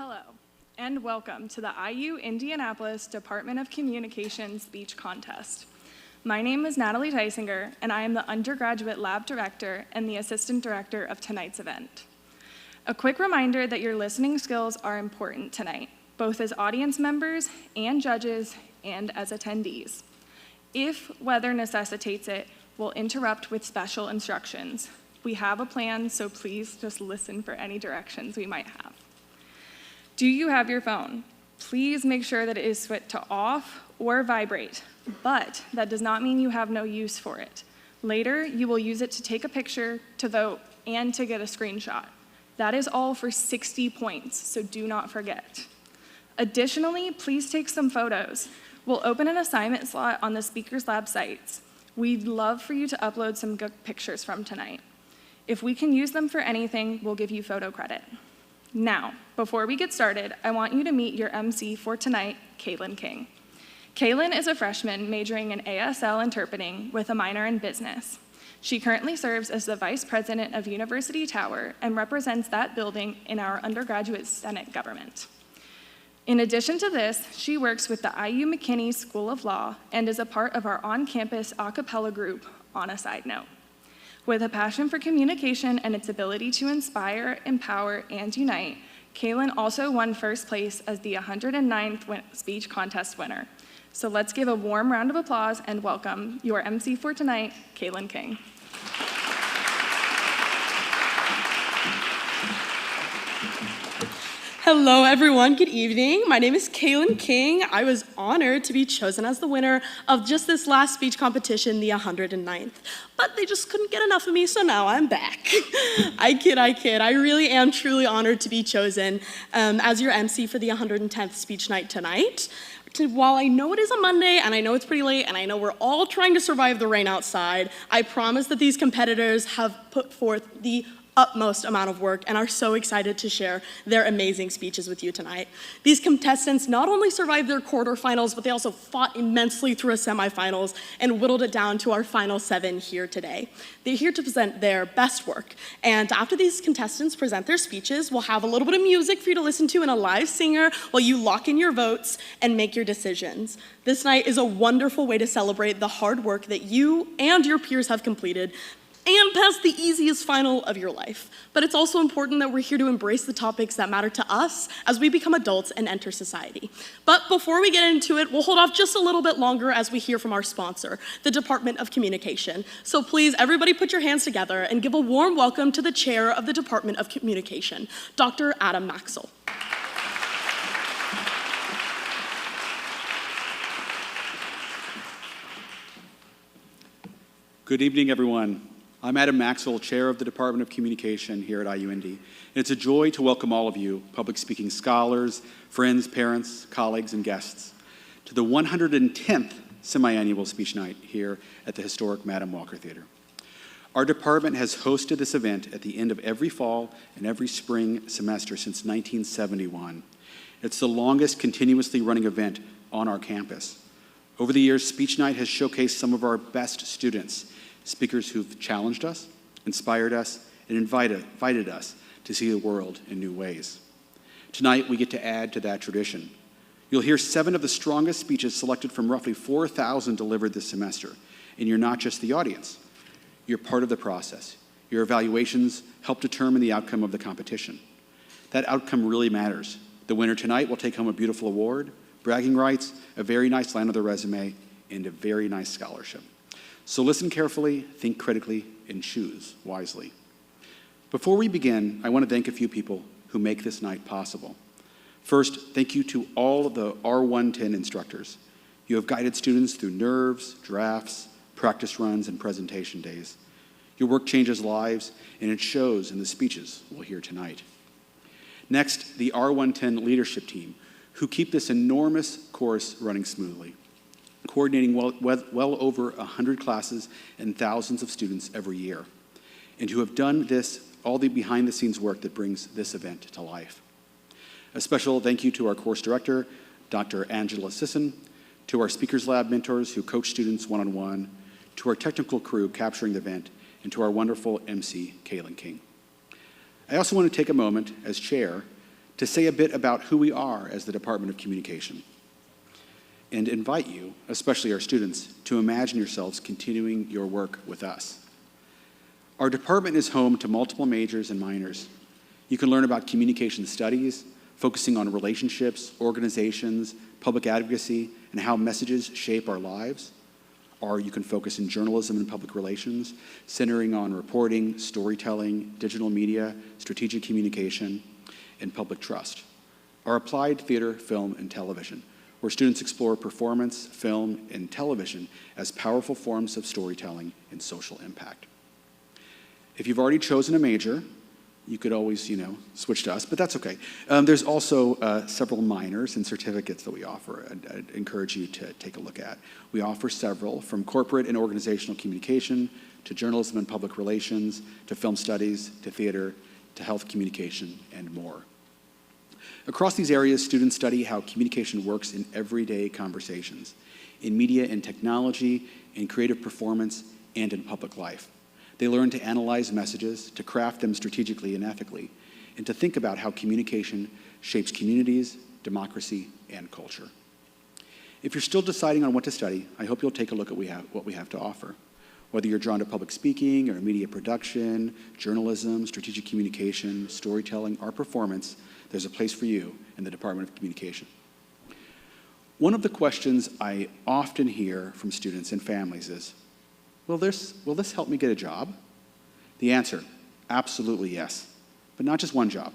Hello, and welcome to the IU Indianapolis Department of Communication Speech Contest. My name is Natalie Tysinger, and I am the undergraduate lab director and the assistant director of tonight's event. A quick reminder that your listening skills are important tonight, both as audience members and judges and as attendees. If weather necessitates it, we'll interrupt with special instructions. We have a plan, so please just listen for any directions we might have. Do you have your phone? Please make sure that it is switched to off or vibrate, but that does not mean you have no use for it. Later, you will use it to take a picture, to vote, and to get a screenshot. That is all for 60 points, so do not forget. Additionally, please take some photos. We'll open an assignment slot on the Speakers Lab sites. We'd love for you to upload some good pictures from tonight. If we can use them for anything, we'll give you photo credit. Now, before we get started, I want you to meet your MC for tonight, Caitlyn King. Caitlyn is a freshman majoring in ASL interpreting with a minor in business. She currently serves as the vice president of University Tower and represents that building in our undergraduate Senate government. In addition to this, she works with the IU McKinney School of Law and is a part of our on-campus a cappella group, On a Side Note. With a passion for communication and its ability to inspire, empower, and unite, Caitlyn also won first place as the 109th speech contest winner. So let's give a warm round of applause and welcome your MC for tonight, Caitlyn King. Hello, everyone. Good evening. My name is Caitlyn King. I was honored to be chosen as the winner of just this last speech competition, the 109th. But they just couldn't get enough of me, so now I'm back. I kid. I really am truly honored to be chosen as your MC for the 110th speech night tonight. While I know it is a Monday, and I know it's pretty late, and I know we're all trying to survive the rain outside, I promise that these competitors have put forth the utmost amount of work and are so excited to share their amazing speeches with you tonight. These contestants not only survived their quarterfinals, but they also fought immensely through a semifinals and whittled it down to our final 7 here today. They're here to present their best work. And after these contestants present their speeches, we'll have a little bit of music for you to listen to and a live singer while you lock in your votes and make your decisions. This night is a wonderful way to celebrate the hard work that you and your peers have completed and pass the easiest final of your life. But it's also important that we're here to embrace the topics that matter to us as we become adults and enter society. But before we get into it, we'll hold off just a little bit longer as we hear from our sponsor, the Department of Communication. So please, everybody put your hands together and give a warm welcome to the chair of the Department of Communication, Dr. Adam Maxwell. Good evening, everyone. I'm Adam Maxwell, Chair of the Department of Communication here at IU Indy. And it's a joy to welcome all of you, public speaking scholars, friends, parents, colleagues, and guests, to the 110th semi-annual speech night here at the historic Madam Walker Theater. Our department has hosted this event at the end of every fall and every spring semester since 1971. It's the longest continuously running event on our campus. Over the years, Speech Night has showcased some of our best students, speakers who've challenged us, inspired us, and invited us to see the world in new ways. Tonight, we get to add to that tradition. You'll hear 7 of the strongest speeches selected from roughly 4,000 delivered this semester. And you're not just the audience. You're part of the process. Your evaluations help determine the outcome of the competition. That outcome really matters. The winner tonight will take home a beautiful award, bragging rights, a very nice line on their resume, and a very nice scholarship. So listen carefully, think critically, and choose wisely. Before we begin, I want to thank a few people who make this night possible. First, thank you to all of the R110 instructors. You have guided students through nerves, drafts, practice runs, and presentation days. Your work changes lives, and it shows in the speeches we'll hear tonight. Next, the R110 leadership team, who keep this enormous course running smoothly, coordinating well over 100 classes and thousands of students every year, and who have done this, all the behind-the-scenes work that brings this event to life. A special thank you to our course director, Dr. Angela Sisson, to our Speakers Lab mentors who coach students one-on-one, to our technical crew capturing the event, and to our wonderful MC, Caitlyn King. I also want to take a moment, as chair, to say a bit about who we are as the Department of Communication, and invite you, especially our students, to imagine yourselves continuing your work with us. Our department is home to multiple majors and minors. You can learn about communication studies, focusing on relationships, organizations, public advocacy, and how messages shape our lives. Or you can focus in journalism and public relations, centering on reporting, storytelling, digital media, strategic communication, and public trust. Or applied theater, film, and television, where students explore performance, film, and television as powerful forms of storytelling and social impact. If you've already chosen a major, you could always, switch to us, but that's okay. There's also several minors and certificates that we offer. I'd encourage you to take a look at. We offer several, from corporate and organizational communication, to journalism and public relations, to film studies, to theater, to health communication, and more. Across these areas, students study how communication works in everyday conversations, in media and technology, in creative performance, and in public life. They learn to analyze messages, to craft them strategically and ethically, and to think about how communication shapes communities, democracy, and culture. If you're still deciding on what to study, I hope you'll take a look at what we have to offer. Whether you're drawn to public speaking or media production, journalism, strategic communication, storytelling, or performance, there's a place for you in the Department of Communication. One of the questions I often hear from students and families is, will this help me get a job? The answer, absolutely yes, but not just one job.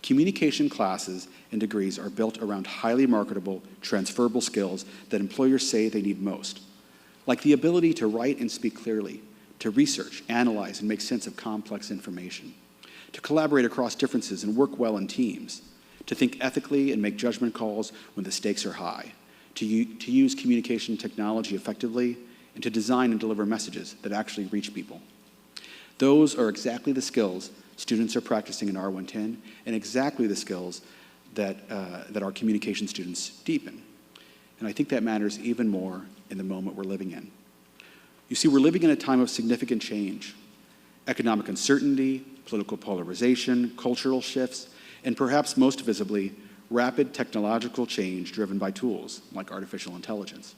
Communication classes and degrees are built around highly marketable, transferable skills that employers say they need most, like the ability to write and speak clearly, to research, analyze, and make sense of complex information, to collaborate across differences and work well in teams, to think ethically and make judgment calls when the stakes are high, to use communication technology effectively, and to design and deliver messages that actually reach people. Those are exactly the skills students are practicing in R110, and exactly the skills that our communication students deepen. And I think that matters even more in the moment we're living in. You see, we're living in a time of significant change. Economic uncertainty, political polarization, cultural shifts, and perhaps most visibly, rapid technological change driven by tools like artificial intelligence.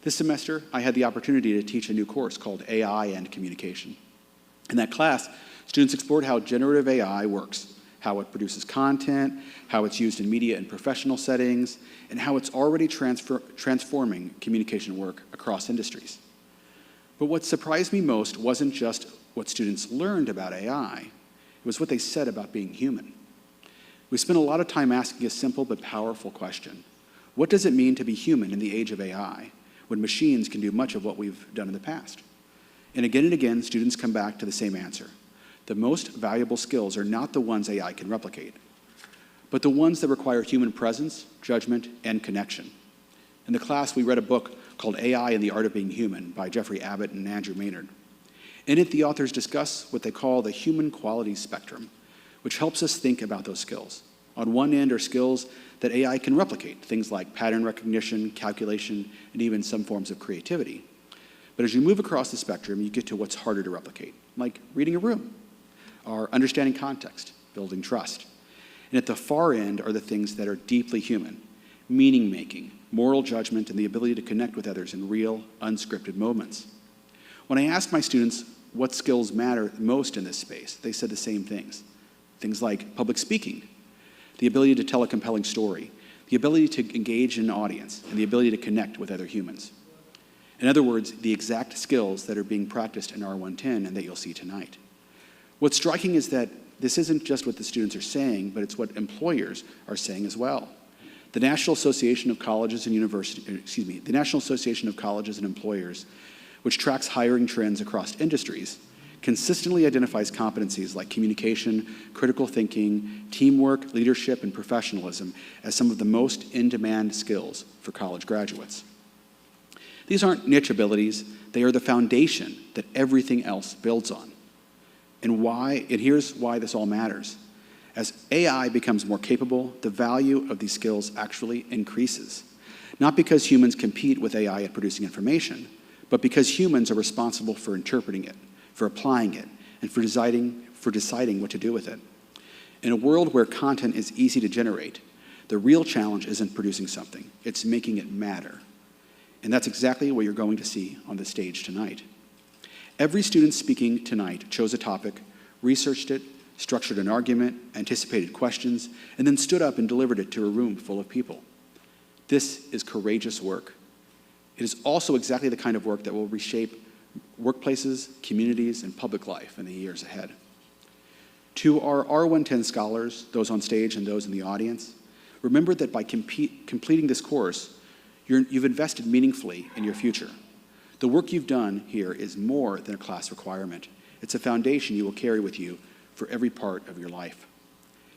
This semester, I had the opportunity to teach a new course called AI and Communication. In that class, students explored how generative AI works, how it produces content, how it's used in media and professional settings, and how it's already transforming communication work across industries. But what surprised me most wasn't just what students learned about AI, it was what they said about being human. We spent a lot of time asking a simple but powerful question. What does it mean to be human in the age of AI, when machines can do much of what we've done in the past? And again, students come back to the same answer. The most valuable skills are not the ones AI can replicate, but the ones that require human presence, judgment, and connection. In the class, we read a book called AI and the Art of Being Human by Jeffrey Abbott and Andrew Maynard. In it, the authors discuss what they call the human qualities spectrum, which helps us think about those skills. On one end are skills that AI can replicate, things like pattern recognition, calculation, and even some forms of creativity. But as you move across the spectrum, you get to what's harder to replicate, like reading a room, or understanding context, building trust. And at the far end are the things that are deeply human, meaning-making, moral judgment, and the ability to connect with others in real, unscripted moments. When I asked my students what skills matter most in this space, they said the same things. Things like public speaking, the ability to tell a compelling story, the ability to engage an audience, and the ability to connect with other humans. In other words, the exact skills that are being practiced in R110 and that you'll see tonight. What's striking is that this isn't just what the students are saying, but it's what employers are saying as well. The National Association of Colleges and the National Association of Colleges and Employers, which tracks hiring trends across industries, consistently identifies competencies like communication, critical thinking, teamwork, leadership, and professionalism as some of the most in-demand skills for college graduates. These aren't niche abilities, they are the foundation that everything else builds on. And here's why this all matters. As AI becomes more capable, the value of these skills actually increases. Not because humans compete with AI at producing information, but because humans are responsible for interpreting it, for applying it, and for deciding what to do with it. In a world where content is easy to generate, the real challenge isn't producing something, it's making it matter. And that's exactly what you're going to see on the stage tonight. Every student speaking tonight chose a topic, researched it, structured an argument, anticipated questions, and then stood up and delivered it to a room full of people. This is courageous work. It is also exactly the kind of work that will reshape workplaces, communities, and public life in the years ahead. To our R110 scholars, those on stage and those in the audience, remember that by completing this course, you've invested meaningfully in your future. The work you've done here is more than a class requirement. It's a foundation you will carry with you for every part of your life.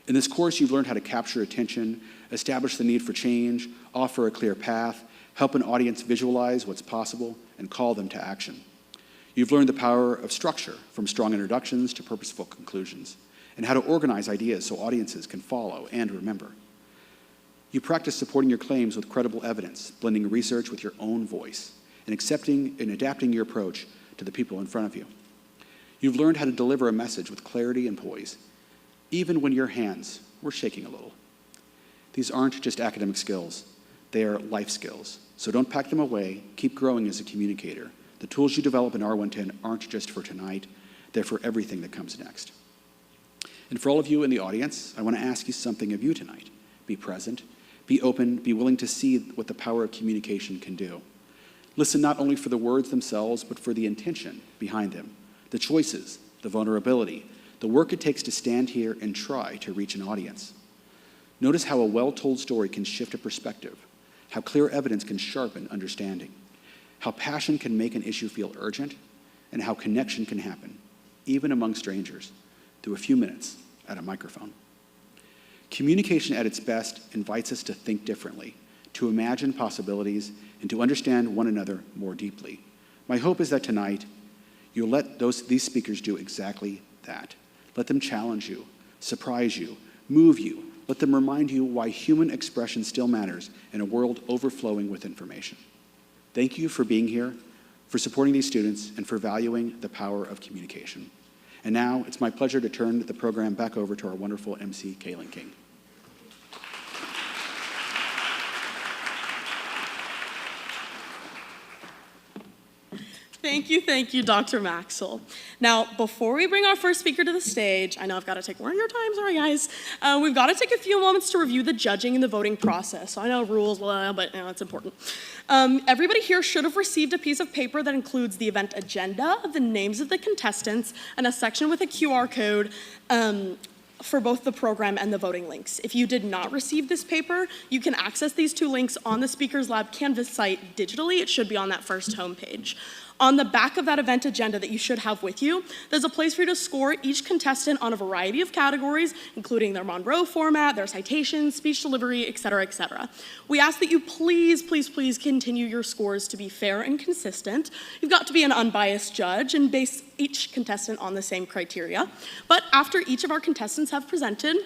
In this course, you've learned how to capture attention, establish the need for change, offer a clear path, help an audience visualize what's possible, and call them to action. You've learned the power of structure, from strong introductions to purposeful conclusions, and how to organize ideas so audiences can follow and remember. You practice supporting your claims with credible evidence, blending research with your own voice, and accepting and adapting your approach to the people in front of you. You've learned how to deliver a message with clarity and poise, even when your hands were shaking a little. These aren't just academic skills, they are life skills. So don't pack them away, keep growing as a communicator. The tools you develop in R110 aren't just for tonight, they're for everything that comes next. And for all of you in the audience, I want to ask you something of you tonight. Be present, be open, be willing to see what the power of communication can do. Listen not only for the words themselves, but for the intention behind them, the choices, the vulnerability, the work it takes to stand here and try to reach an audience. Notice how a well-told story can shift a perspective, how clear evidence can sharpen understanding, how passion can make an issue feel urgent, and how connection can happen, even among strangers, through a few minutes at a microphone. Communication at its best invites us to think differently, to imagine possibilities, and to understand one another more deeply. My hope is that tonight, you'll let these speakers do exactly that. Let them challenge you, surprise you, move you. Let them remind you why human expression still matters in a world overflowing with information. Thank you for being here, for supporting these students, and for valuing the power of communication. And now, it's my pleasure to turn the program back over to our wonderful MC, Caitlyn King. Thank you, Dr. Maxwell. Now, before we bring our first speaker to the stage, I know I've got to take more of your time, sorry guys. We've got to take a few moments to review the judging and the voting process. So I know rules, but it's important. Everybody here should have received a piece of paper that includes the event agenda, the names of the contestants, and a section with a QR code for both the program and the voting links. If you did not receive this paper, you can access these two links on the Speakers Lab Canvas site digitally. It should be on that first homepage. On the back of that event agenda that you should have with you, there's a place for you to score each contestant on a variety of categories, including their Monroe format, their citations, speech delivery, et cetera, et cetera. We ask that you please continue your scores to be fair and consistent. You've got to be an unbiased judge and base each contestant on the same criteria. But after each of our contestants have presented,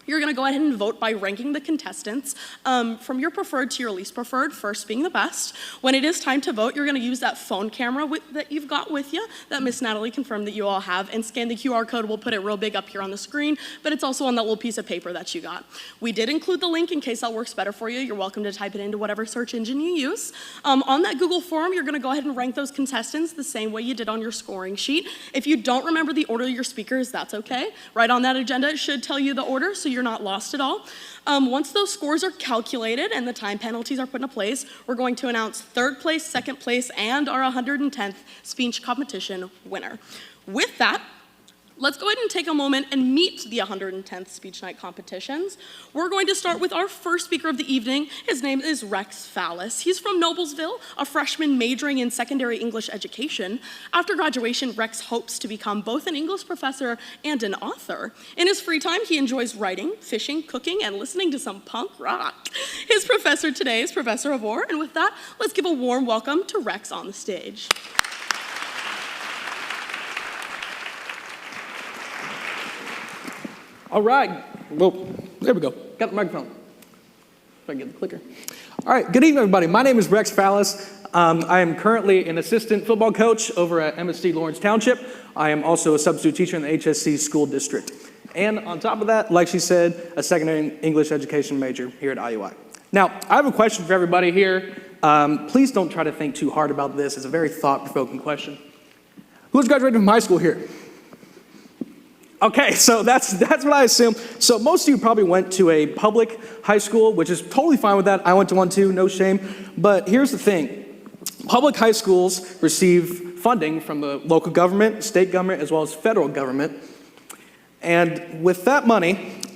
you're going to go ahead and vote by ranking the contestants from your preferred to your least preferred, first being the best. When it is time to vote, you're going to use that phone camera that you've got with you, that Miss Natalie confirmed that you all have, and scan the QR code. We'll put it real big up here on the screen, but it's also on that little piece of paper that you got. We did include the link in case that works better for you. You're welcome to type it into whatever search engine you use. On that Google form, you're going to go ahead and rank those contestants the same way you did on your scoring sheet. If you don't remember the order of your speakers, that's okay. Right on that agenda, it should tell you the order, so you're not lost at all. Once those scores are calculated and the time penalties are put into place, we're going to announce third place, second place, and our 110th speech competition winner. With that, let's go ahead and take a moment and meet the 110th Speech Night competitions. We're going to start with our first speaker of the evening. His name is Rex Fallis. He's from Noblesville, a freshman majoring in secondary English education. After graduation, Rex hopes to become both an English professor and an author. In his free time, he enjoys writing, fishing, cooking, and listening to some punk rock. His professor today is Professor Avor, and with that, let's give a warm welcome to Rex on the stage. All right. Well, there we go. Got the microphone. If I get the clicker. All right. Good evening, everybody. My name is Rex Fallis. I am currently an assistant football coach over at MSD Lawrence Township. I am also a substitute teacher in the HSC school district. And on top of that, like she said, a secondary English education major here at IUI. Now, I have a question for everybody here. Please don't try to think too hard about this. It's a very thought-provoking question. Who's graduated from high school here? Okay, so that's what I assume. So most of you probably went to a public high school, which is totally fine with that. I went to one too, no shame. But here's the thing. Public high schools receive funding from the local government, state government, as well as federal government. And with that money,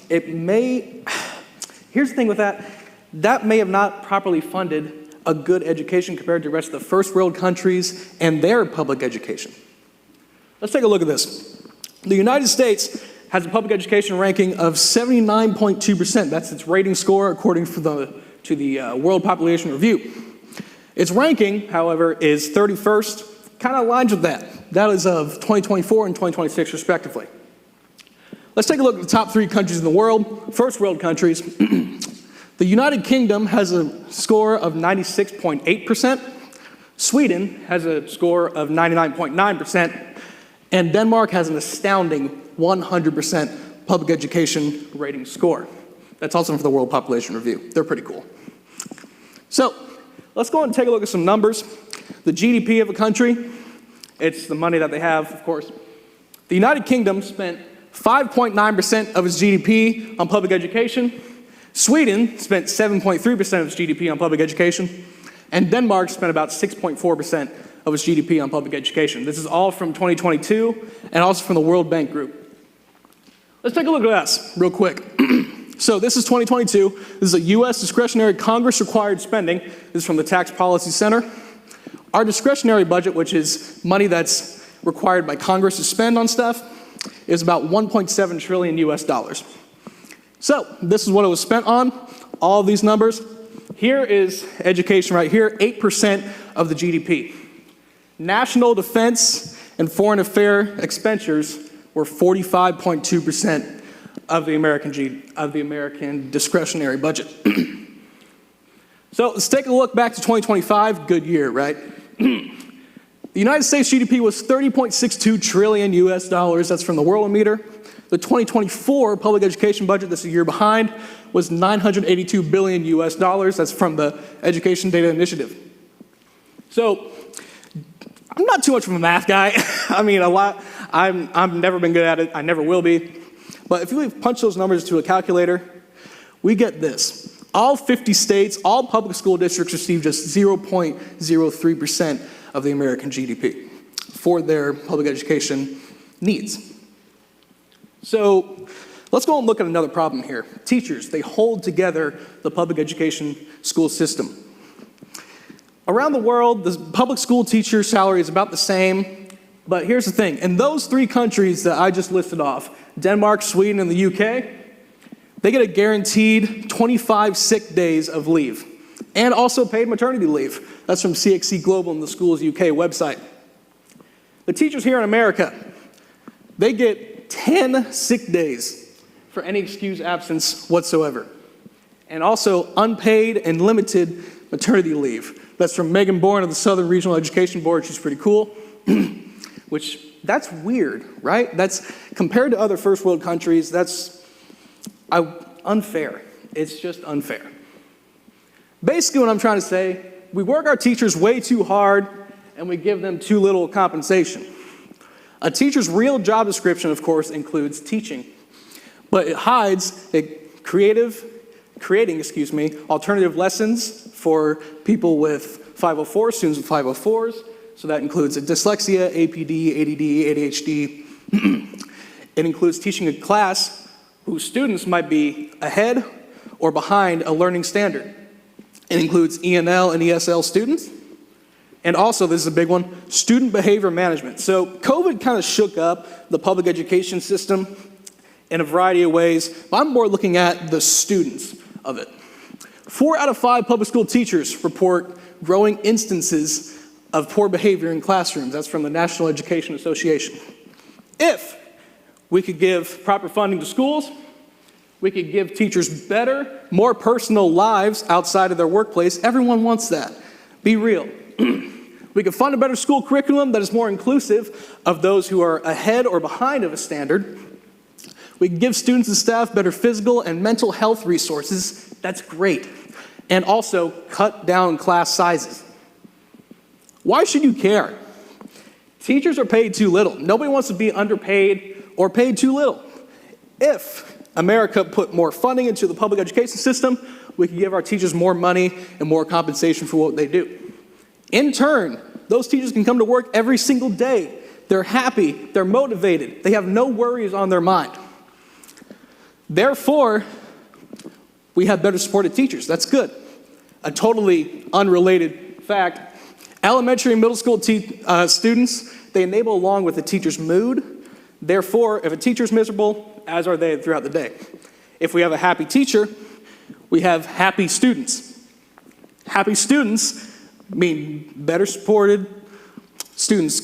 here's the thing with that may have not properly funded a good education compared to the rest of the first world countries and their public education. Let's take a look at this. The United States has a public education ranking of 79.2%. That's its rating score according to the World Population Review. Its ranking, however, is 31st, kind of aligns with that. That is of 2024 and 2026 respectively. Let's take a look at the top 3 countries in the world, first world countries. The United Kingdom has a score of 96.8%. Sweden has a score of 99.9%. And Denmark has an astounding 100% public education rating score. That's also from the World Population Review. They're pretty cool. So let's go and take a look at some numbers. The GDP of a country, it's the money that they have, of course. The United Kingdom spent 5.9% of its GDP on public education. Sweden spent 7.3% of its GDP on public education. And Denmark spent about 6.4% of its GDP on public education. This is all from 2022 and also from the World Bank Group. Let's take a look at us real quick. So this is 2022. This is a U.S. discretionary Congress-required spending. This is from the Tax Policy Center. Our discretionary budget, which is money that's required by Congress to spend on stuff, is about 1.7 trillion US dollars. So this is what it was spent on, all of these numbers. Here is education right here, 8% of the GDP. National defense and foreign affairs expenditures were 45.2% of the American discretionary budget. So let's take a look back to 2025, good year, right? The United States GDP was 30.62 trillion US dollars, that's from the Worldometer. The 2024 public education budget, this is a year behind, was 982 billion US dollars, that's from the Education Data Initiative. So, I'm not too much of a math guy. I mean, I've never been good at it, I never will be. But if you punch those numbers into a calculator, we get this. All 50 states, all public school districts receive just 0.03% of the American GDP for their public education needs. So let's go and look at another problem here. Teachers, they hold together the public education school system. Around the world, the public school teacher salary is about the same, but here's the thing. In those 3 countries that I just listed off, Denmark, Sweden, and the UK, they get a guaranteed 25 sick days of leave, and also paid maternity leave. That's from CXC Global and the Schools UK website. The teachers here in America, they get 10 sick days for any excused absence whatsoever, and also unpaid and limited maternity leave. That's from Megan Bourne of the Southern Regional Education Board. She's pretty cool. Which, that's weird, right? That's, compared to other first world countries, that's unfair. It's just unfair. Basically what I'm trying to say, we work our teachers way too hard and we give them too little compensation. A teacher's real job description, of course, includes teaching, but it hides creating alternative lessons for people with 504, students with 504s. So that includes dyslexia, APD, ADD, ADHD. It includes teaching a class whose students might be ahead or behind a learning standard. It includes ENL and ESL students. And also, this is a big one, student behavior management. So COVID kind of shook up the public education system in a variety of ways, but I'm more looking at the students of it. 4 out of 5 public school teachers report growing instances of poor behavior in classrooms. That's from the National Education Association. If we could give proper funding to schools, we could give teachers better, more personal lives outside of their workplace. Everyone wants that. Be real. We could fund a better school curriculum that is more inclusive of those who are ahead or behind of a standard. We can give students and staff better physical and mental health resources. That's great. And also cut down class sizes. Why should you care? Teachers are paid too little. Nobody wants to be underpaid or paid too little. If America put more funding into the public education system, we could give our teachers more money and more compensation for what they do. In turn, those teachers can come to work every single day. They're happy, they're motivated, they have no worries on their mind. Therefore, we have better supported teachers. That's good. A totally unrelated fact, elementary and middle school students, they enable along with the teacher's mood. Therefore, if a teacher's miserable, as are they throughout the day. If we have a happy teacher, we have happy students. Happy students mean better supported students,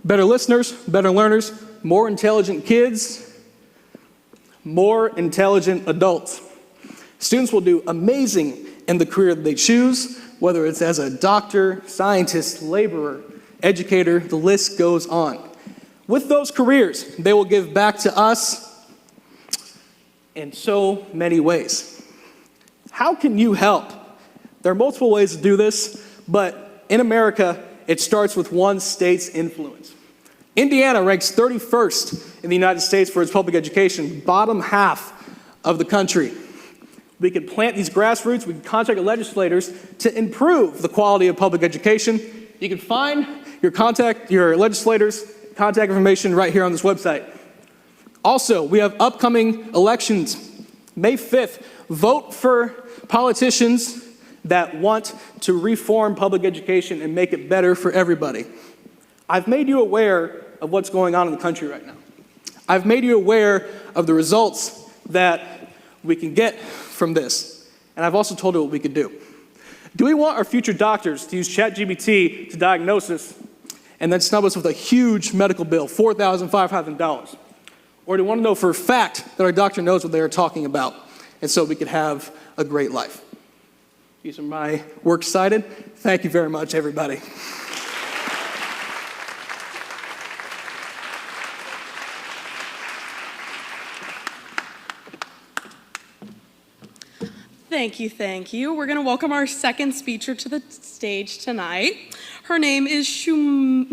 better listeners, better learners, more intelligent kids, more intelligent adults. Students will do amazing in the career that they choose, whether it's as a doctor, scientist, laborer, educator, the list goes on. With those careers, they will give back to us in so many ways. How can you help? There are multiple ways to do this, but in America, it starts with one state's influence. Indiana ranks 31st in the United States for its public education, bottom half of the country. We could plant these grassroots, we can contact our legislators to improve the quality of public education. You can find your legislators' contact information right here on this website. Also, we have upcoming elections. May 5th, vote for politicians that want to reform public education and make it better for everybody. I've made you aware of what's going on in the country right now. I've made you aware of the results that we can get from this. And I've also told you what we could do. Do we want our future doctors to use ChatGPT to diagnose us and then snub us with a huge medical bill, $4,000, $5,000? Or do we want to know for a fact that our doctor knows what they are talking about, and so we could have a great life? These are my works cited. Thank you very much, everybody. Thank you. We're going to welcome our second speaker to the stage tonight. Her name is Shumi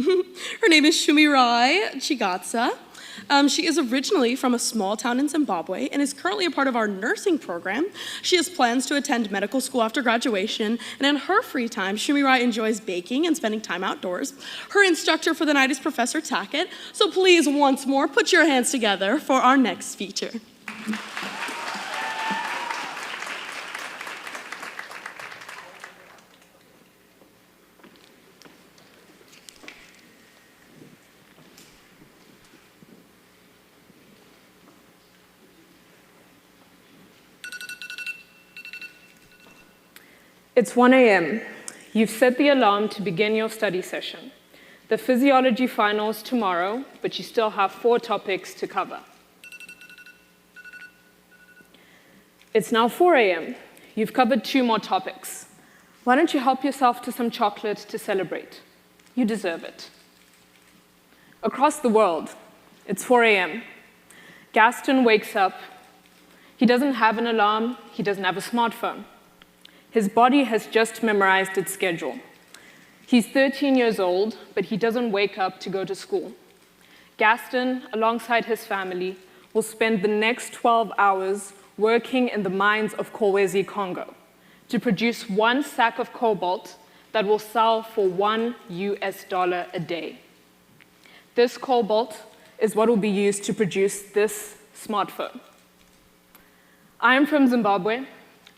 Chiatza. She is originally from a small town in Zimbabwe and is currently a part of our nursing program. She has plans to attend medical school after graduation, and in her free time, Shumi enjoys baking and spending time outdoors. Her instructor for the night is Professor Tackett, so please, once more, put your hands together for our next speaker. It's 1 a.m. You've set the alarm to begin your study session. The physiology finals tomorrow, but you still have 4 topics to cover. It's now 4 a.m. You've covered 2 more topics. Why don't you help yourself to some chocolate to celebrate? You deserve it. Across the world, it's 4 a.m. Gaston wakes up. He doesn't have an alarm. He doesn't have a smartphone. His body has just memorized its schedule. He's 13 years old, but he doesn't wake up to go to school. Gaston, alongside his family, will spend the next 12 hours working in the mines of Kolwezi, Congo, to produce 1 sack of cobalt that will sell for $1 a day. This cobalt is what will be used to produce this smartphone. I am from Zimbabwe,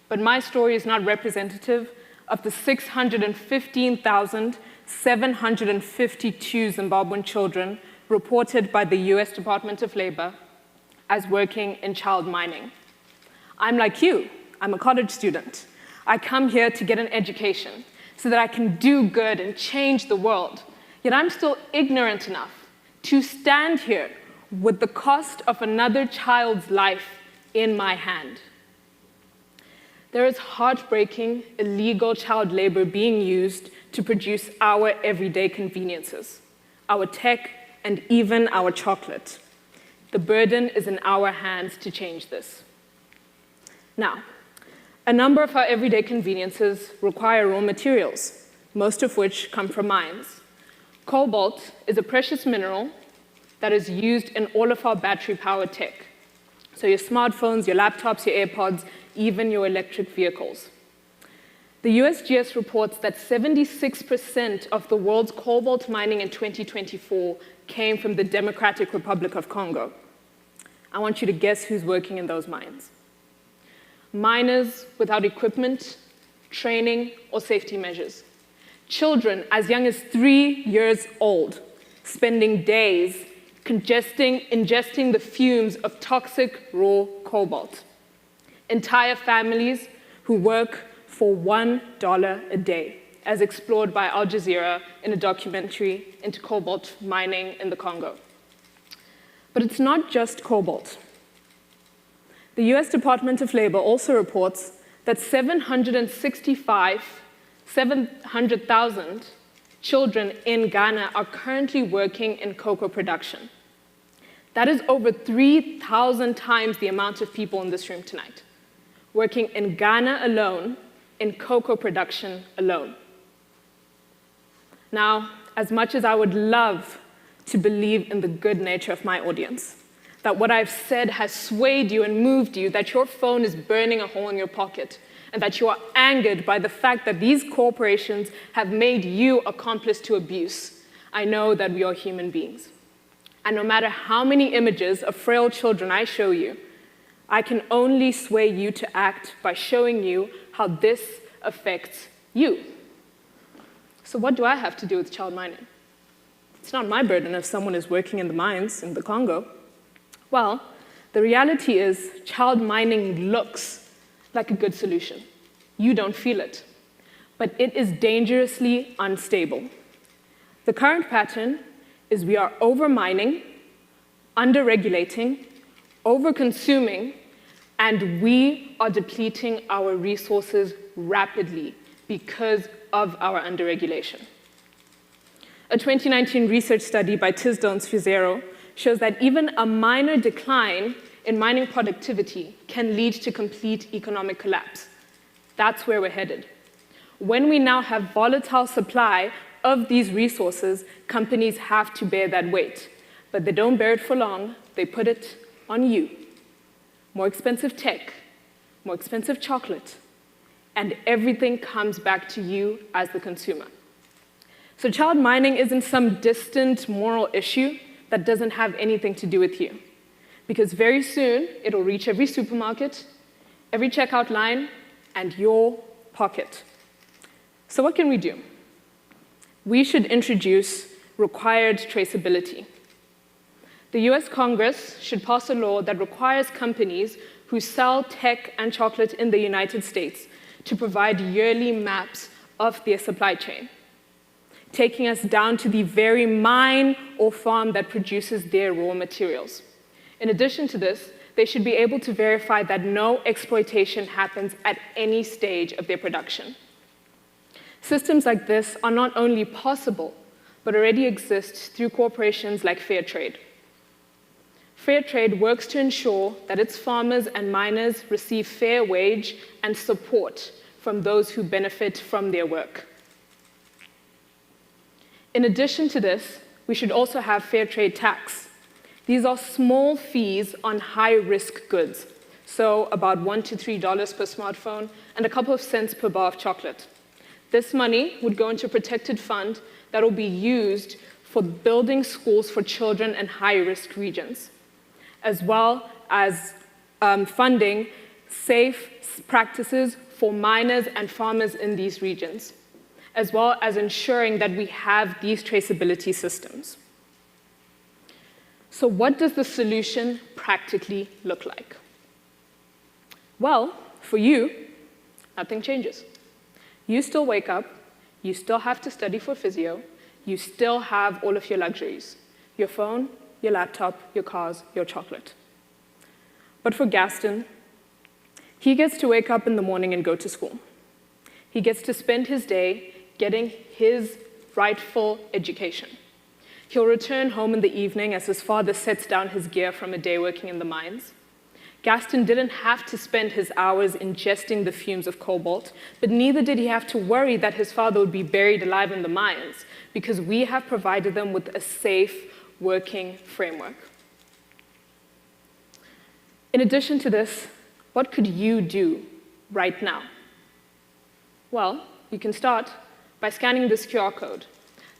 but my story is not representative of the 615,752 Zimbabwean children reported by the US Department of Labor as working in child mining. I'm like you. I'm a college student. I come here to get an education so that I can do good and change the world. Yet I'm still ignorant enough to stand here with the cost of another child's life in my hand. There is heartbreaking, illegal child labor being used to produce our everyday conveniences, our tech, and even our chocolate. The burden is in our hands to change this. Now, a number of our everyday conveniences require raw materials, most of which come from mines. Cobalt is a precious mineral that is used in all of our battery-powered tech. So your smartphones, your laptops, your AirPods, even your electric vehicles. The USGS reports that 76% of the world's cobalt mining in 2024 came from the Democratic Republic of Congo. I want you to guess who's working in those mines. Miners without equipment, training, or safety measures. Children as young as 3 years old, spending days ingesting the fumes of toxic raw cobalt. Entire families who work for $1 a day, as explored by Al Jazeera in a documentary into cobalt mining in the Congo. But it's not just cobalt. The US Department of Labor also reports that 700,000 children in Ghana are currently working in cocoa production. That is over 3,000 times the amount of people in this room tonight, working in Ghana alone, in cocoa production alone. Now, as much as I would love to believe in the good nature of my audience, that what I've said has swayed you and moved you, that your phone is burning a hole in your pocket, and that you are angered by the fact that these corporations have made you accomplice to abuse, I know that we are human beings. And no matter how many images of frail children I show you, I can only sway you to act by showing you how this affects you. So what do I have to do with child mining? It's not my burden if someone is working in the mines in the Congo. Well, the reality is child mining looks like a good solution. You don't feel it, but it is dangerously unstable. The current pattern is we are over-mining, under-regulating, over-consuming, and we are depleting our resources rapidly because of our under-regulation. A 2019 research study by Tisdale and Sfizero shows that even a minor decline in mining productivity can lead to complete economic collapse. That's where we're headed. When we now have volatile supply of these resources, companies have to bear that weight. But they don't bear it for long, they put it on you. More expensive tech, more expensive chocolate, and everything comes back to you as the consumer. So child mining isn't some distant moral issue that doesn't have anything to do with you. Because very soon, it'll reach every supermarket, every checkout line, and your pocket. So what can we do? We should introduce required traceability. The US Congress should pass a law that requires companies who sell tech and chocolate in the United States to provide yearly maps of their supply chain, taking us down to the very mine or farm that produces their raw materials. In addition to this, they should be able to verify that no exploitation happens at any stage of their production. Systems like this are not only possible, but already exist through corporations like Fairtrade. Fairtrade works to ensure that its farmers and miners receive fair wage and support from those who benefit from their work. In addition to this, we should also have fair trade tax. These are small fees on high-risk goods, so about $1 to $3 per smartphone and a couple of cents per bar of chocolate. This money would go into a protected fund that will be used for building schools for children in high-risk regions, as well as funding safe practices for miners and farmers in these regions, as well as ensuring that we have these traceability systems. So what does the solution practically look like? Well, for you, nothing changes. You still wake up, you still have to study for physio, you still have all of your luxuries, your phone, your laptop, your cars, your chocolate. But for Gaston, he gets to wake up in the morning and go to school. He gets to spend his day getting his rightful education. He'll return home in the evening as his father sets down his gear from a day working in the mines. Gaston didn't have to spend his hours ingesting the fumes of cobalt, but neither did he have to worry that his father would be buried alive in the mines, because we have provided them with a safe, working framework. In addition to this, what could you do right now? Well, you can start by scanning this QR code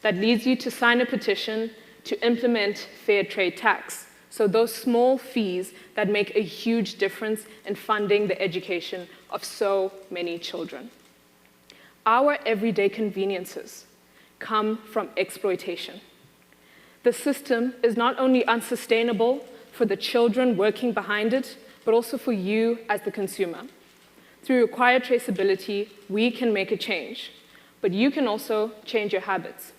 that leads you to sign a petition to implement fair trade tax. So those small fees that make a huge difference in funding the education of so many children. Our everyday conveniences come from exploitation. The system is not only unsustainable for the children working behind it, but also for you as the consumer. Through required traceability, we can make a change, but you can also change your habits.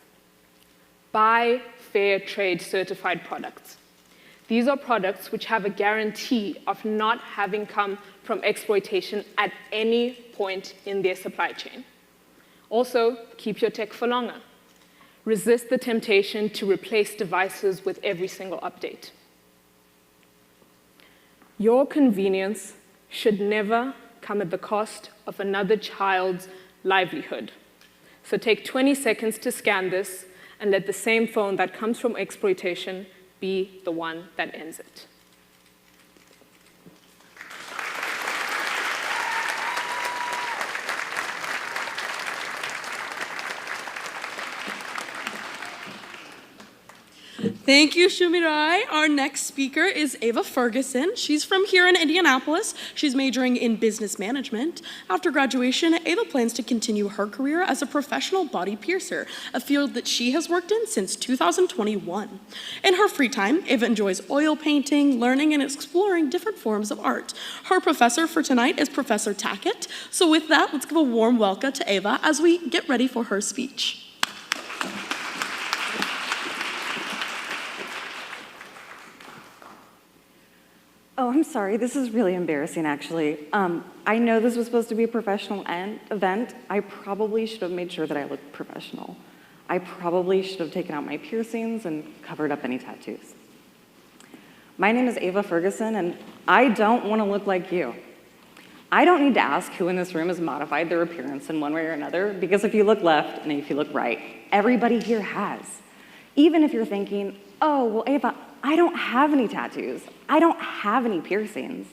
Buy fair trade certified products. These are products which have a guarantee of not having come from exploitation at any point in their supply chain. Also, keep your tech for longer. Resist the temptation to replace devices with every single update. Your convenience should never come at the cost of another child's livelihood. So take 20 seconds to scan this and let the same phone that comes from exploitation be the one that ends it. Thank you, Shumi. Our next speaker is Ava Ferguson. She's from here in Indianapolis. She's majoring in business management. After graduation, Ava plans to continue her career as a professional body piercer, a field that she has worked in since 2021. In her free time, Ava enjoys oil painting, learning, and exploring different forms of art. Her professor for tonight is Professor Tackett. So with that, let's give a warm welcome to Ava as we get ready for her speech. Oh, I'm sorry. This is really embarrassing, actually. I know this was supposed to be a professional event. I probably should have made sure that I looked professional. I probably should have taken out my piercings and covered up any tattoos. My name is Ava Ferguson, and I don't want to look like you. I don't need to ask who in this room has modified their appearance in one way or another, because if you look left and if you look right, everybody here has. Even if you're thinking, oh, well, Ava, I don't have any tattoos. I don't have any piercings.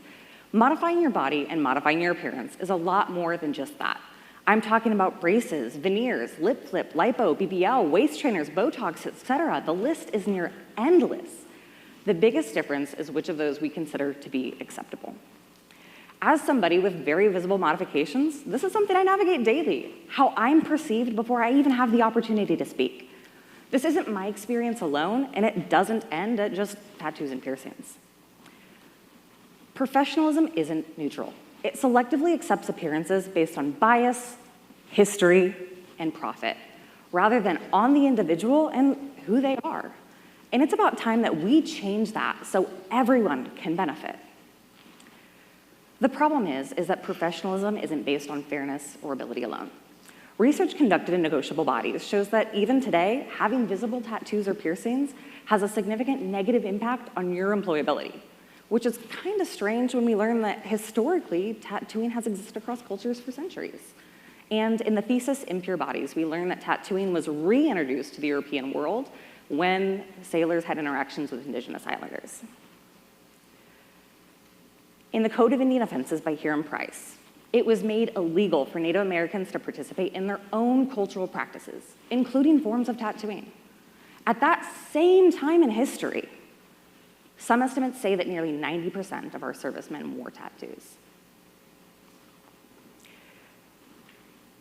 Modifying your body and modifying your appearance is a lot more than just that. I'm talking about braces, veneers, lip flip, lipo, BBL, waist trainers, Botox, etc. The list is near endless. The biggest difference is which of those we consider to be acceptable. As somebody with very visible modifications, this is something I navigate daily, how I'm perceived before I even have the opportunity to speak. This isn't my experience alone, and it doesn't end at just tattoos and piercings. Professionalism isn't neutral. It selectively accepts appearances based on bias, history, and profit, rather than on the individual and who they are. And it's about time that we change that so everyone can benefit. The problem is that professionalism isn't based on fairness or ability alone. Research conducted in negotiable bodies shows that even today, having visible tattoos or piercings has a significant negative impact on your employability, which is kind of strange when we learn that historically, tattooing has existed across cultures for centuries. And in the thesis Impure Bodies, we learn that tattooing was reintroduced to the European world when sailors had interactions with indigenous islanders. In the Code of Indian Offenses by Hiram Price, it was made illegal for Native Americans to participate in their own cultural practices, including forms of tattooing. At that same time in history, some estimates say that nearly 90% of our servicemen wore tattoos.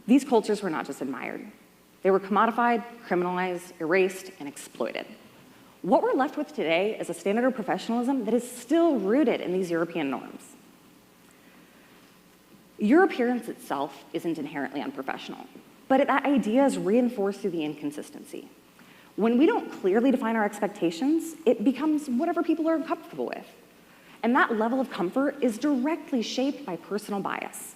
These cultures were not just admired. They were commodified, criminalized, erased, and exploited. What we're left with today is a standard of professionalism that is still rooted in these European norms. Your appearance itself isn't inherently unprofessional, but that idea is reinforced through the inconsistency. When we don't clearly define our expectations, it becomes whatever people are comfortable with. And that level of comfort is directly shaped by personal bias.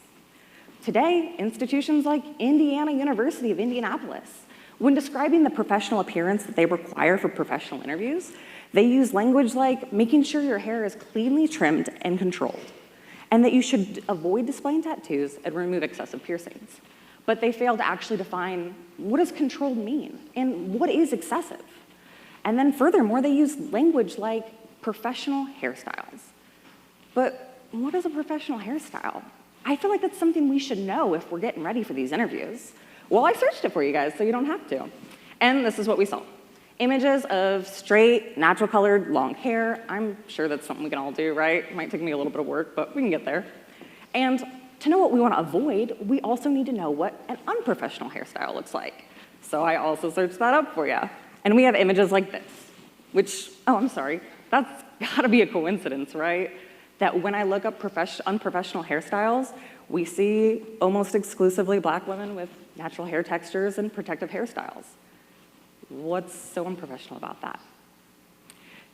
Today, institutions like Indiana University of Indianapolis When describing the professional appearance that they require for professional interviews, they use language like making sure your hair is cleanly trimmed and controlled, and that you should avoid displaying tattoos and remove excessive piercings. But they fail to actually define what does controlled mean and what is excessive. And then furthermore, they use language like professional hairstyles. But what is a professional hairstyle? I feel like that's something we should know if we're getting ready for these interviews. Well, I searched it for you guys, so you don't have to. And this is what we saw. Images of straight, natural colored, long hair. I'm sure that's something we can all do, right? It might take me a little bit of work, but we can get there. And to know what we want to avoid, we also need to know what an unprofessional hairstyle looks like. So I also searched that up for you. And we have images like this, which, oh, I'm sorry, that's gotta be a coincidence, right? That when I look up unprofessional hairstyles, we see almost exclusively Black women with natural hair textures and protective hairstyles. What's so unprofessional about that?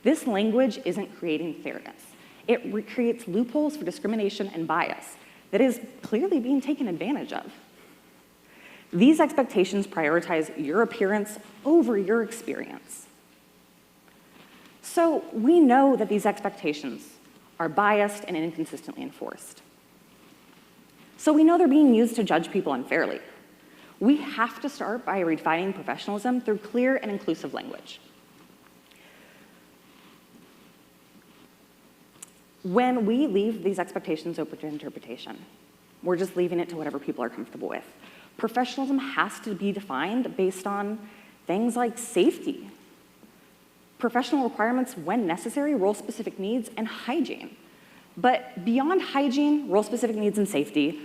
This language isn't creating fairness. It creates loopholes for discrimination and bias that is clearly being taken advantage of. These expectations prioritize your appearance over your experience. So we know that these expectations are biased and inconsistently enforced. So we know they're being used to judge people unfairly. We have to start by redefining professionalism through clear and inclusive language. When we leave these expectations open to interpretation, we're just leaving it to whatever people are comfortable with. Professionalism has to be defined based on things like safety, professional requirements when necessary, role-specific needs, and hygiene. But beyond hygiene, role-specific needs, and safety,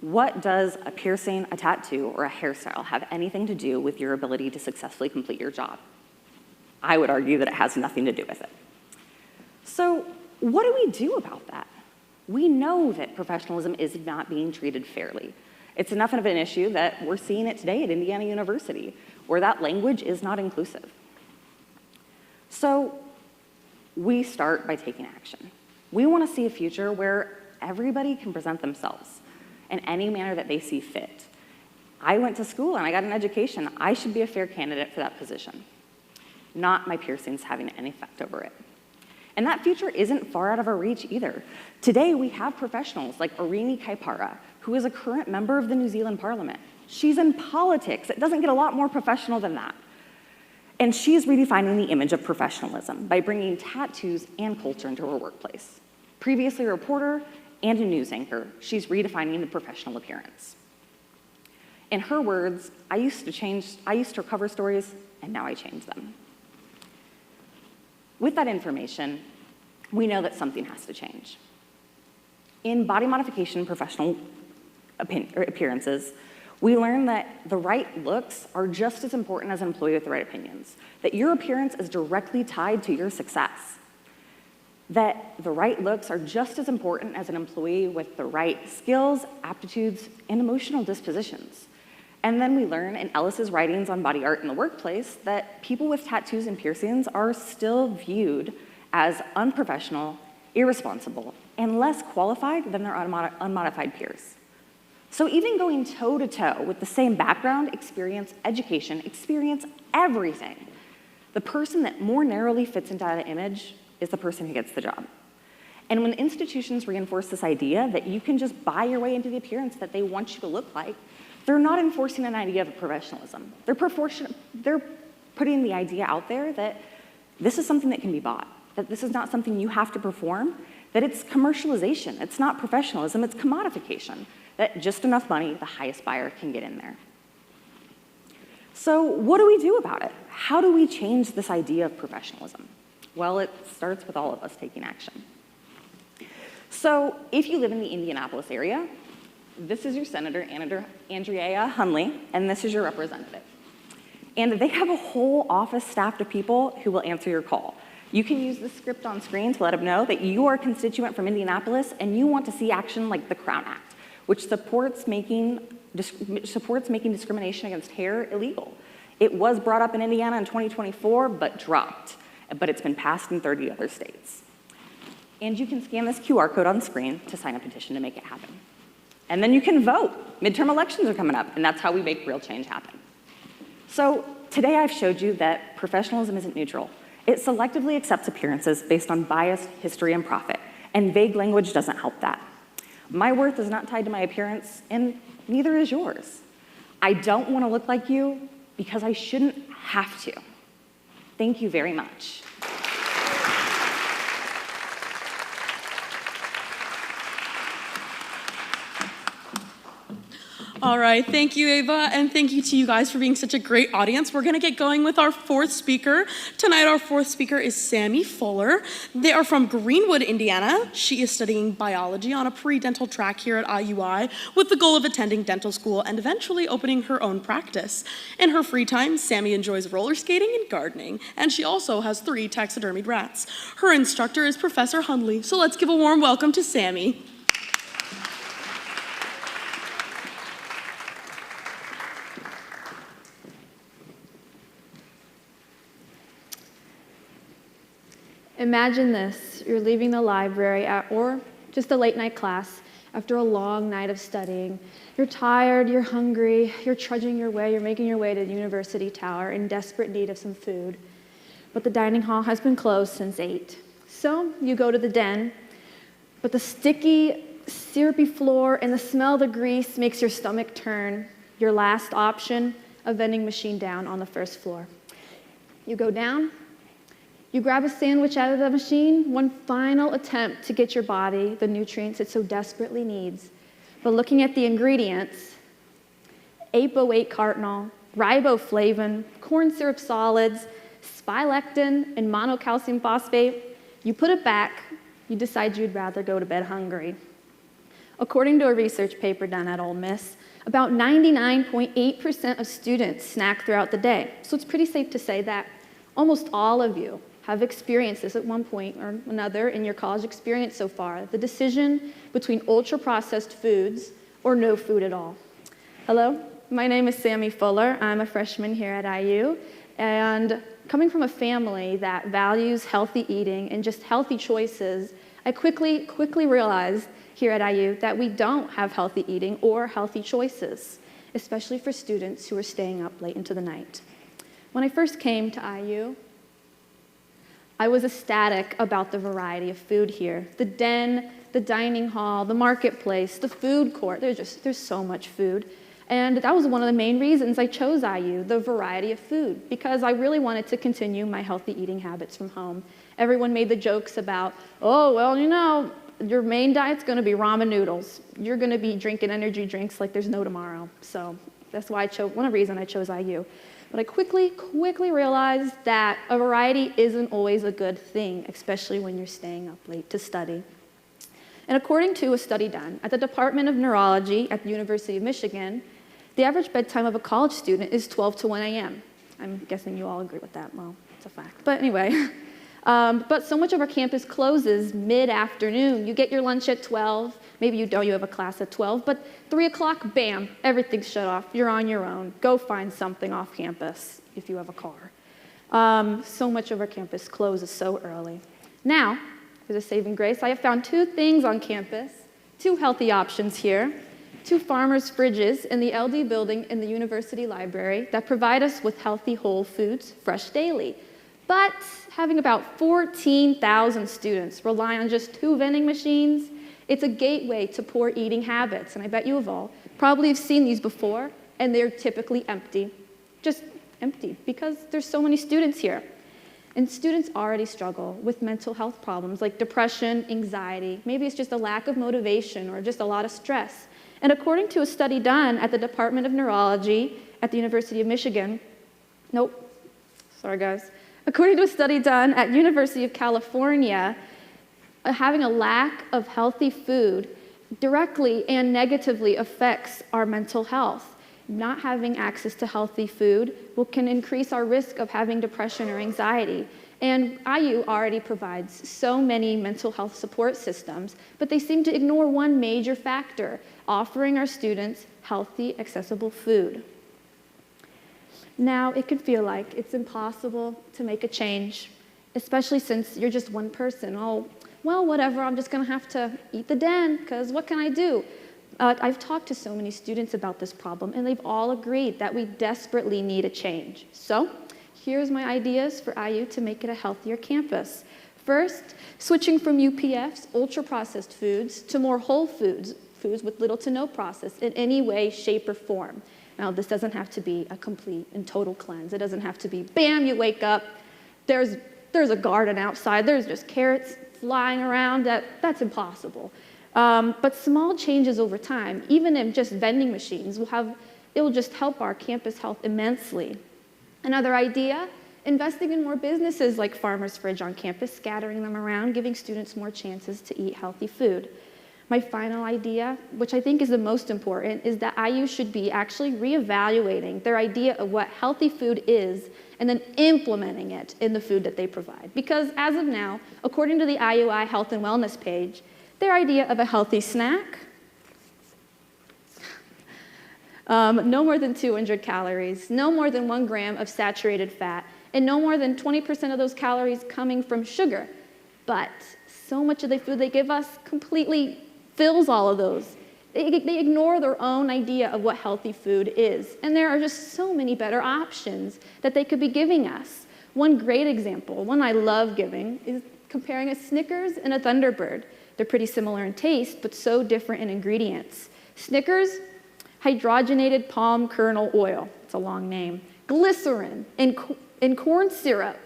what does a piercing, a tattoo, or a hairstyle have anything to do with your ability to successfully complete your job? I would argue that it has nothing to do with it. So what do we do about that? We know that professionalism is not being treated fairly. It's enough of an issue that we're seeing it today at Indiana University, where that language is not inclusive. So we start by taking action. We want to see a future where everybody can present themselves in any manner that they see fit. I went to school and I got an education. I should be a fair candidate for that position, not my piercings having any effect over it. And that future isn't far out of our reach either. Today, we have professionals like Irini Kaipara, who is a current member of the New Zealand Parliament. She's in politics. It doesn't get a lot more professional than that. And she's redefining the image of professionalism by bringing tattoos and culture into her workplace. Previously a reporter and a news anchor, she's redefining the professional appearance. In her words, I used to cover stories, and now I change them. With that information, we know that something has to change. In body modification professional appearances, we learn that the right looks are just as important as an employee with the right opinions, that your appearance is directly tied to your success, that the right looks are just as important as an employee with the right skills, aptitudes, and emotional dispositions. And then we learn in Ellis's writings on body art in the workplace that people with tattoos and piercings are still viewed as unprofessional, irresponsible, and less qualified than their unmodified peers. So even going toe-to-toe with the same background, experience, education, experience, everything, the person that more narrowly fits into that image is the person who gets the job. And when institutions reinforce this idea that you can just buy your way into the appearance that they want you to look like, they're not enforcing an idea of professionalism. They're putting the idea out there that this is something that can be bought, that this is not something you have to perform, that it's commercialization, it's not professionalism, it's commodification, that just enough money, the highest buyer can get in there. So what do we do about it? How do we change this idea of professionalism? Well, it starts with all of us taking action. So if you live in the Indianapolis area, this is your Senator, Andrea Hunley, and this is your representative. And they have a whole office staffed of people who will answer your call. You can use the script on screen to let them know that you are a constituent from Indianapolis and you want to see action like the Crown Act, which supports making discrimination against hair illegal. It was brought up in Indiana in 2024, but dropped, but it's been passed in 30 other states. And you can scan this QR code on screen to sign a petition to make it happen. And then you can vote. Midterm elections are coming up, and that's how we make real change happen. So today I've showed you that professionalism isn't neutral. It selectively accepts appearances based on bias, history, and profit, and vague language doesn't help that. My worth is not tied to my appearance, and neither is yours. I don't want to look like you because I shouldn't have to. Thank you very much. All right, thank you, Ava, and thank you to you guys for being such a great audience. We're gonna get going with our fourth speaker. Tonight, our fourth speaker is Sammy Fuller. They are from Greenwood, Indiana. She is studying biology on a pre-dental track here at IUI with the goal of attending dental school and eventually opening her own practice. In her free time, Sammy enjoys roller skating and gardening, and she also has 3 taxidermied rats. Her instructor is Professor Hundley, so let's give a warm welcome to Sammy. Imagine this, you're leaving the library or just a late night class after a long night of studying. You're tired, you're hungry, you're trudging your way, you're making your way to the university tower in desperate need of some food. But the dining hall has been closed since 8. So you go to the den, but the sticky, syrupy floor and the smell of the grease makes your stomach turn. Your last option, a vending machine down on the first floor. You go down, you grab a sandwich out of the machine, one final attempt to get your body the nutrients it so desperately needs. But looking at the ingredients, apoate cartinol, riboflavin, corn syrup solids, spilectin, and monocalcium phosphate, you put it back, you decide you'd rather go to bed hungry. According to a research paper done at Ole Miss, about 99.8% of students snack throughout the day. So it's pretty safe to say that almost all of you have experienced this at one point or another in your college experience so far, the decision between ultra-processed foods or no food at all. Hello, my name is Sammy Fuller. I'm a freshman here at IU, and coming from a family that values healthy eating and just healthy choices, I quickly realized here at IU that we don't have healthy eating or healthy choices, especially for students who are staying up late into the night. When I first came to IU, I was ecstatic about the variety of food here. The den, the dining hall, the marketplace, the food court, there's so much food. And that was one of the main reasons I chose IU, the variety of food, because I really wanted to continue my healthy eating habits from home. Everyone made the jokes about, oh, well, you know, your main diet's gonna be ramen noodles. You're gonna be drinking energy drinks like there's no tomorrow. So that's why one of the reasons I chose IU. But I quickly realized that a variety isn't always a good thing, especially when you're staying up late to study. And according to a study done at the Department of Neurology at the University of Michigan, the average bedtime of a college student is 12 to 1 a.m. I'm guessing you all agree with that. Well, it's a fact. But anyway, but so much of our campus closes mid-afternoon. You get your lunch at 12. Maybe you don't, you have a class at 12, but 3 o'clock, bam, everything's shut off. You're on your own. Go find something off campus if you have a car. So much of our campus closes so early. Now, there's a saving grace. I have found 2 things on campus, 2 healthy options here, 2 farmers' fridges in the LD building in the university library that provide us with healthy whole foods, fresh daily. But having about 14,000 students rely on just 2 vending machines, it's a gateway to poor eating habits, and I bet you have all probably have seen these before, and they're typically empty. Just empty, because there's so many students here. And students already struggle with mental health problems like depression, anxiety. Maybe it's just a lack of motivation or just a lot of stress. And according to a study done at the Department of Neurology at the University of Michigan, according to a study done at University of California, having a lack of healthy food directly and negatively affects our mental health. Not having access to healthy food can increase our risk of having depression or anxiety. And IU already provides so many mental health support systems, but they seem to ignore one major factor, offering our students healthy, accessible food. Now, it can feel like it's impossible to make a change, especially since you're just one person. Oh, well, whatever, I'm just gonna have to eat the den, because what can I do? I've talked to so many students about this problem, and they've all agreed that we desperately need a change. So here's my ideas for IU to make it a healthier campus. First, switching from UPF's ultra-processed foods to more whole foods, foods with little to no process in any way, shape, or form. Now, this doesn't have to be a complete and total cleanse. It doesn't have to be, bam, you wake up, there's a garden outside, there's just carrots flying around. That's impossible. But small changes over time, even in just vending machines, it will just help our campus health immensely. Another idea, investing in more businesses like Farmer's Fridge on campus, scattering them around, giving students more chances to eat healthy food. My final idea, which I think is the most important, is that IU should be actually reevaluating their idea of what healthy food is and then implementing it in the food that they provide. Because as of now, according to the IUI Health and Wellness page, their idea of a healthy snack, no more than 200 calories, no more than 1 gram of saturated fat, and no more than 20% of those calories coming from sugar. But so much of the food they give us completely fills all of those. They ignore their own idea of what healthy food is. And there are just so many better options that they could be giving us. One great example, one I love giving, is comparing a Snickers and a Thunderbird. They're pretty similar in taste, but so different in ingredients. Snickers, hydrogenated palm kernel oil. It's a long name. Glycerin and corn syrup.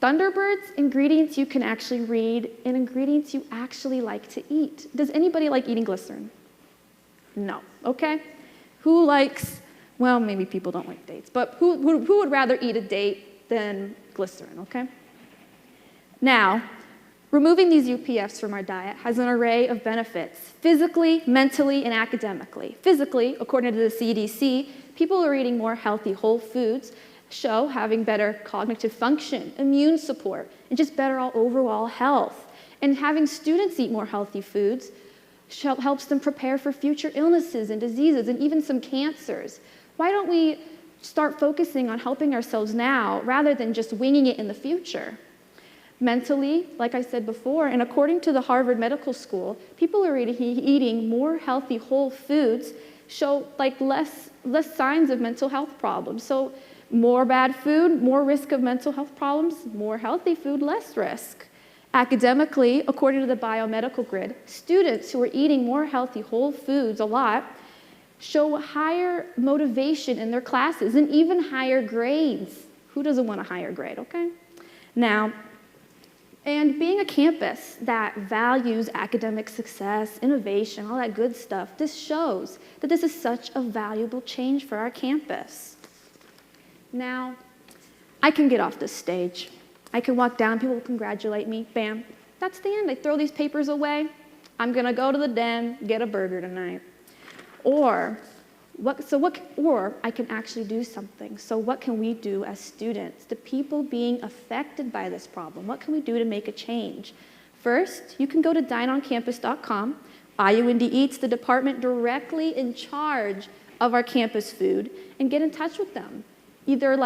Thunderbird's ingredients you can actually read and ingredients you actually like to eat. Does anybody like eating glycerin? No, okay? Who likes, well, maybe people don't like dates, but who would rather eat a date than glycerin, okay? Now, removing these UPFs from our diet has an array of benefits, physically, mentally, and academically. Physically, according to the CDC, people who are eating more healthy whole foods show having better cognitive function, immune support, and just better overall health. And having students eat more healthy foods helps them prepare for future illnesses and diseases and even some cancers. Why don't we start focusing on helping ourselves now rather than just winging it in the future? Mentally, like I said before, and according to the Harvard Medical School, people who are eating more healthy whole foods show less signs of mental health problems. So more bad food, more risk of mental health problems, more healthy food, less risk. Academically, according to the biomedical grid, students who are eating more healthy whole foods a lot show higher motivation in their classes and even higher grades. Who doesn't want a higher grade, okay? Now, and being a campus that values academic success, innovation, all that good stuff, this shows that this is such a valuable change for our campus. Now, I can get off this stage. I can walk down, people will congratulate me, bam, that's the end. I throw these papers away. I'm gonna go to the den, get a burger tonight. Or I can actually do something. So what can we do as students, the people being affected by this problem? What can we do to make a change? First, you can go to dineoncampus.com. IU Indy Eats, the department directly in charge of our campus food, and get in touch with them. Either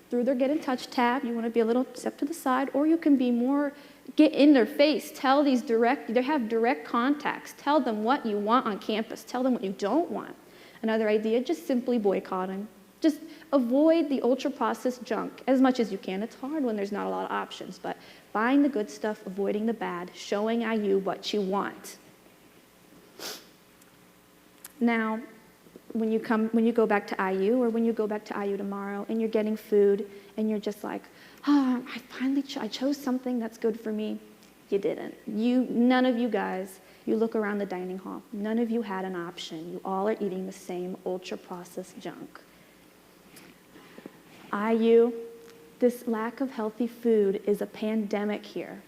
through their Get in Touch tab, you want to be a little step to the side, or you can be more get in their face, they have direct contacts, tell them what you want on campus, tell them what you don't want. Another idea, just simply boycotting. Just avoid the ultra-processed junk as much as you can. It's hard when there's not a lot of options, but buying the good stuff, avoiding the bad, showing IU what you want. Now, when you go back to IU, or when you go back to IU tomorrow and you're getting food and you're just like, oh, I chose something that's good for me. You didn't. None of you guys, you look around the dining hall, none of you had an option. You all are eating the same ultra-processed junk. IU, this lack of healthy food is a pandemic here.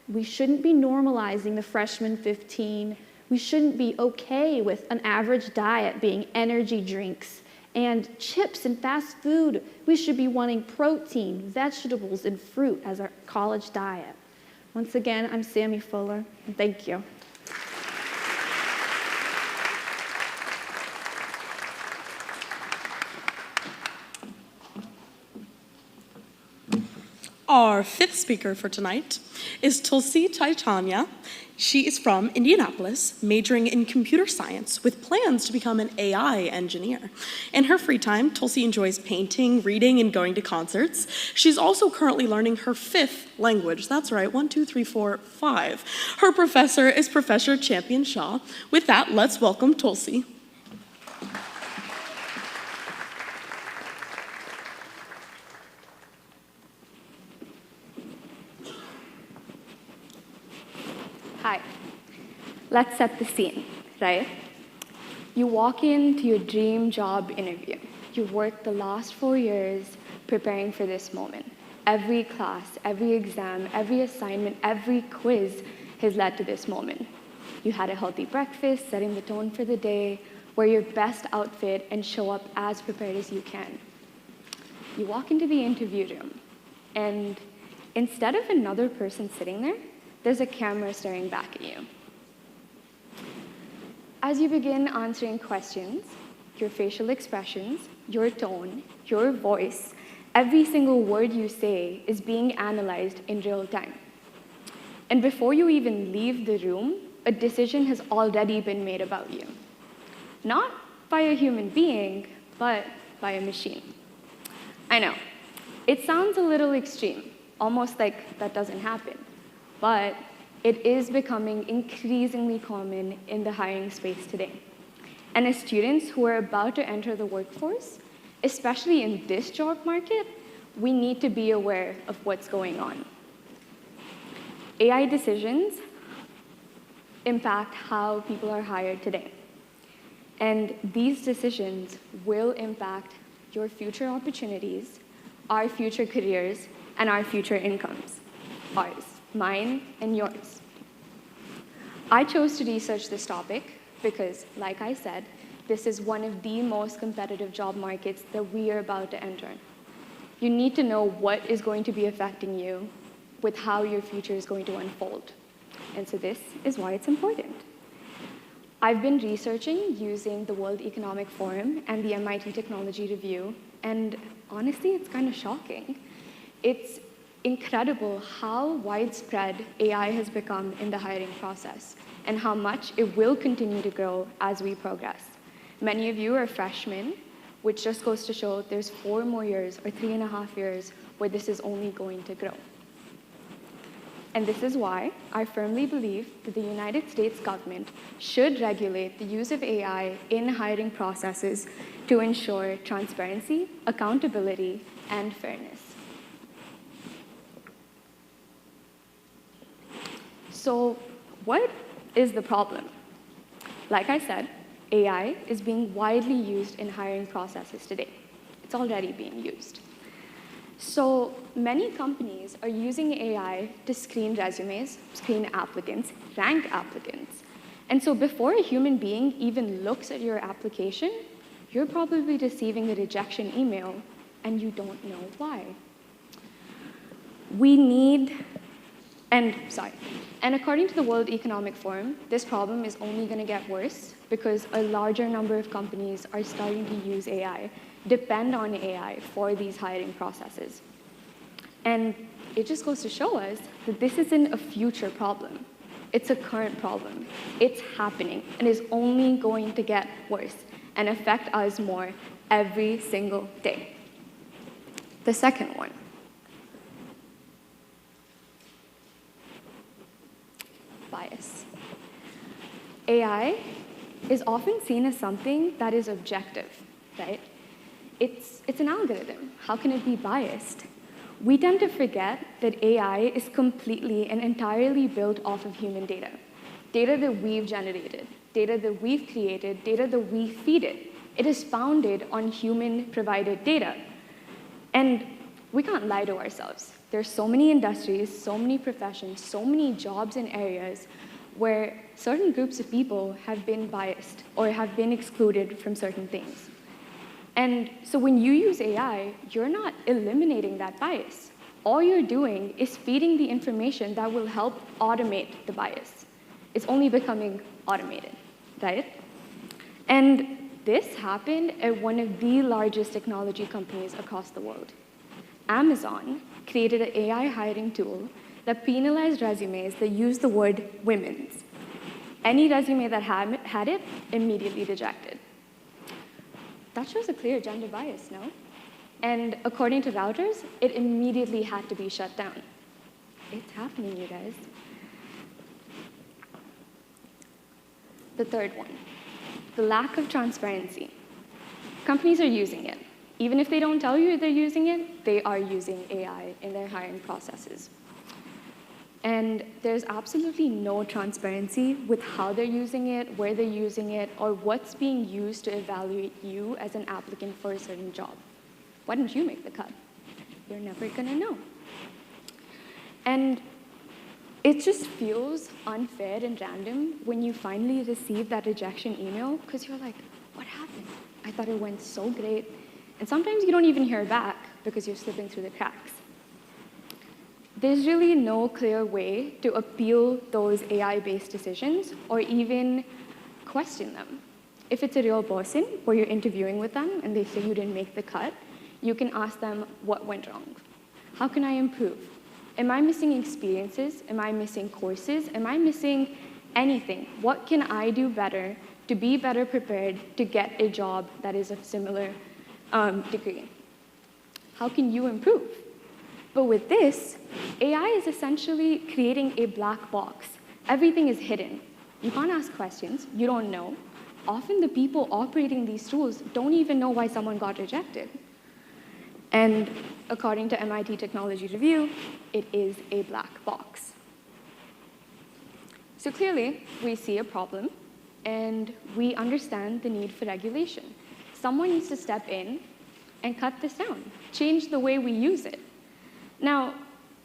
We shouldn't be normalizing the freshman 15. We shouldn't be okay with an average diet being energy drinks and chips and fast food. We should be wanting protein, vegetables, and fruit as our college diet. Once again, I'm Sammy Fuller, and thank you. Our fifth speaker for tonight is Tulsi Chaitanya. She is from Indianapolis, majoring in computer science with plans to become an AI engineer. In her free time, Tulsi enjoys painting, reading, and going to concerts. She's also currently learning her fifth language. That's right, 1, 2, 3, 4, 5. Her professor is Professor Champion Shaw. With that, let's welcome Tulsi. Hi. Let's set the scene, right? You walk into your dream job interview. You've worked the last 4 years preparing for this moment. Every class, every exam, every assignment, every quiz has led to this moment. You had a healthy breakfast, setting the tone for the day, wear your best outfit, and show up as prepared as you can. You walk into the interview room, and instead of another person sitting there, there's a camera staring back at you. As you begin answering questions, your facial expressions, your tone, your voice, every single word you say is being analyzed in real time. And before you even leave the room, a decision has already been made about you. Not by a human being, but by a machine. I know, it sounds a little extreme, almost like that doesn't happen. But it is becoming increasingly common in the hiring space today. And as students who are about to enter the workforce, especially in this job market, we need to be aware of what's going on. AI decisions impact how people are hired today. And these decisions will impact your future opportunities, our future careers, and our future incomes, ours. Mine and yours. I chose to research this topic because, like I said, this is one of the most competitive job markets that we are about to enter. You need to know what is going to be affecting you with how your future is going to unfold. And so this is why it's important. I've been researching using the World Economic Forum and the MIT Technology Review, and honestly, it's kind of shocking. It's incredible how widespread AI has become in the hiring process and how much it will continue to grow as we progress. Many of you are freshmen, which just goes to show there's 4 more years or 3.5 years where this is only going to grow. And this is why I firmly believe that the United States government should regulate the use of AI in hiring processes to ensure transparency, accountability, and fairness. So what is the problem? Like I said, AI is being widely used in hiring processes today. It's already being used. So many companies are using AI to screen resumes, screen applicants, rank applicants. And so before a human being even looks at your application, you're probably receiving a rejection email, and you don't know why. And according to the World Economic Forum, this problem is only going to get worse because a larger number of companies are starting to use AI, depend on AI for these hiring processes. And it just goes to show us that this isn't a future problem. It's a current problem. It's happening and is only going to get worse and affect us more every single day. The second one. Bias. AI is often seen as something that is objective, right? It's an algorithm. How can it be biased? We tend to forget that AI is completely and entirely built off of human data. Data that we've generated, data that we've created, data that we feed it. It is founded on human-provided data. And we can't lie to ourselves. There's so many industries, so many professions, so many jobs and areas where certain groups of people have been biased or have been excluded from certain things. And so when you use AI, you're not eliminating that bias. All you're doing is feeding the information that will help automate the bias. It's only becoming automated, right? And this happened at one of the largest technology companies across the world. Amazon created an AI hiring tool that penalized resumes that used the word women's. Any resume that had it, immediately rejected. That shows a clear gender bias, no? And according to routers, it immediately had to be shut down. It's happening, you guys. The third one, the lack of transparency. Companies are using it. Even if they don't tell you they're using it, they are using AI in their hiring processes. And there's absolutely no transparency with how they're using it, where they're using it, or what's being used to evaluate you as an applicant for a certain job. Why didn't you make the cut? You're never gonna know. And it just feels unfair and random when you finally receive that rejection email, because you're like, what happened? I thought it went so great. And sometimes you don't even hear back because you're slipping through the cracks. There's really no clear way to appeal those AI-based decisions or even question them. If it's a real person where you're interviewing with them and they say you didn't make the cut, you can ask them what went wrong. How can I improve? Am I missing experiences? Am I missing courses? Am I missing anything? What can I do better to be better prepared to get a job that is of similar degree? How can you improve? But with this, AI is essentially creating a black box. Everything is hidden. You can't ask questions. You don't know. Often the people operating these tools don't even know why someone got rejected. And according to MIT Technology Review, it is a black box. So clearly, we see a problem, and we understand the need for regulation. Someone needs to step in and cut this down, change the way we use it. Now,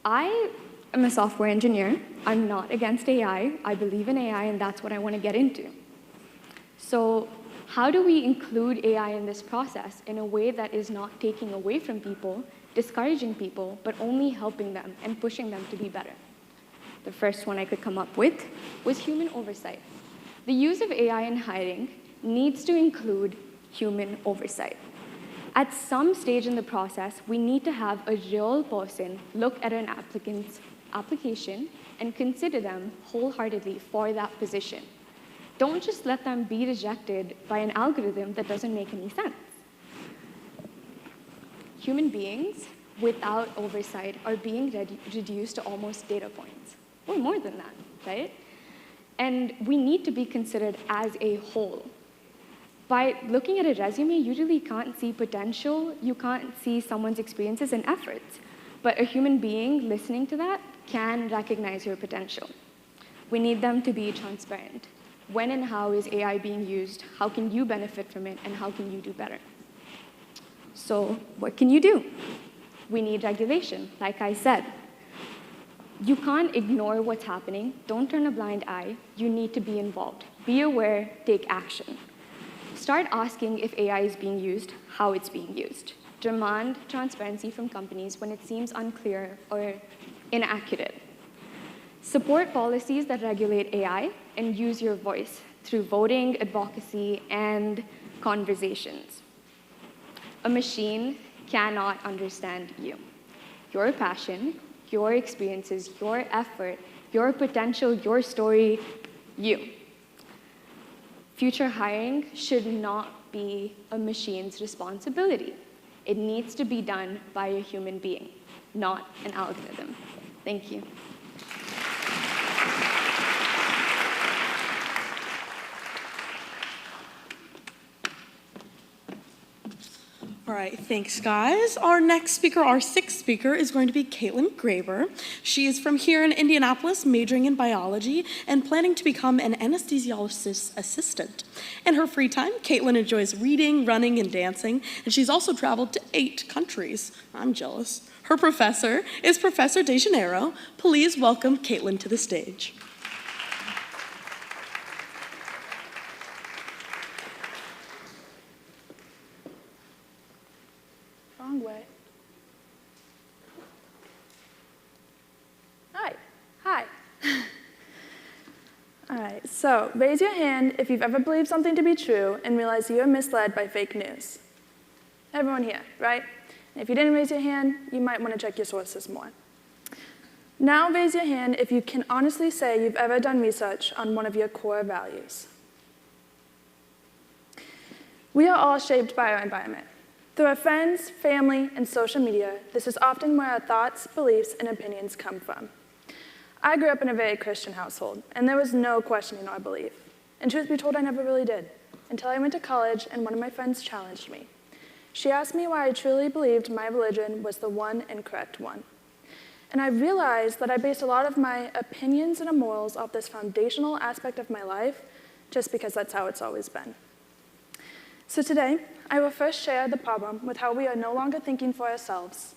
I am a software engineer. I'm not against AI. I believe in AI, and that's what I want to get into. So how do we include AI in this process in a way that is not taking away from people, discouraging people, but only helping them and pushing them to be better? The first one I could come up with was human oversight. The use of AI in hiring needs to include human oversight. At some stage in the process, we need to have a real person look at an applicant's application and consider them wholeheartedly for that position. Don't just let them be rejected by an algorithm that doesn't make any sense. Human beings, without oversight, are being reduced to almost data points, or more than that, right? And we need to be considered as a whole. By looking at a resume, you really can't see potential. You can't see someone's experiences and efforts. But a human being listening to that can recognize your potential. We need them to be transparent. When and how is AI being used? How can you benefit from it? And how can you do better? So what can you do? We need regulation, like I said. You can't ignore what's happening. Don't turn a blind eye. You need to be involved. Be aware, take action. Start asking if AI is being used, how it's being used. Demand transparency from companies when it seems unclear or inaccurate. Support policies that regulate AI and use your voice through voting, advocacy, and conversations. A machine cannot understand you. Your passion, your experiences, your effort, your potential, your story, you. Future hiring should not be a machine's responsibility. It needs to be done by a human being, not an algorithm. Thank you. All right, thanks, guys. Our next speaker, our sixth speaker, is going to be Caitlyn Graber. She is from here in Indianapolis, majoring in biology and planning to become an anesthesiologist's assistant. In her free time, Caitlyn enjoys reading, running, and dancing, and she's also traveled to 8 countries. I'm jealous. Her professor is Professor De Janeiro. Please welcome Caitlyn to the stage. Wrong way. Hi. Hi. All right, so raise your hand if you've ever believed something to be true and realized you were misled by fake news. Everyone here, right? And if you didn't raise your hand, you might want to check your sources more. Now raise your hand if you can honestly say you've ever done research on one of your core values. We are all shaped by our environment. Through our friends, family, and social media, this is often where our thoughts, beliefs, and opinions come from. I grew up in a very Christian household, and there was no questioning our belief. And truth be told, I never really did, until I went to college and one of my friends challenged me. She asked me why I truly believed my religion was the one and correct one. And I realized that I based a lot of my opinions and morals off this foundational aspect of my life, just because that's how it's always been. So today, I will first share the problem with how we are no longer thinking for ourselves.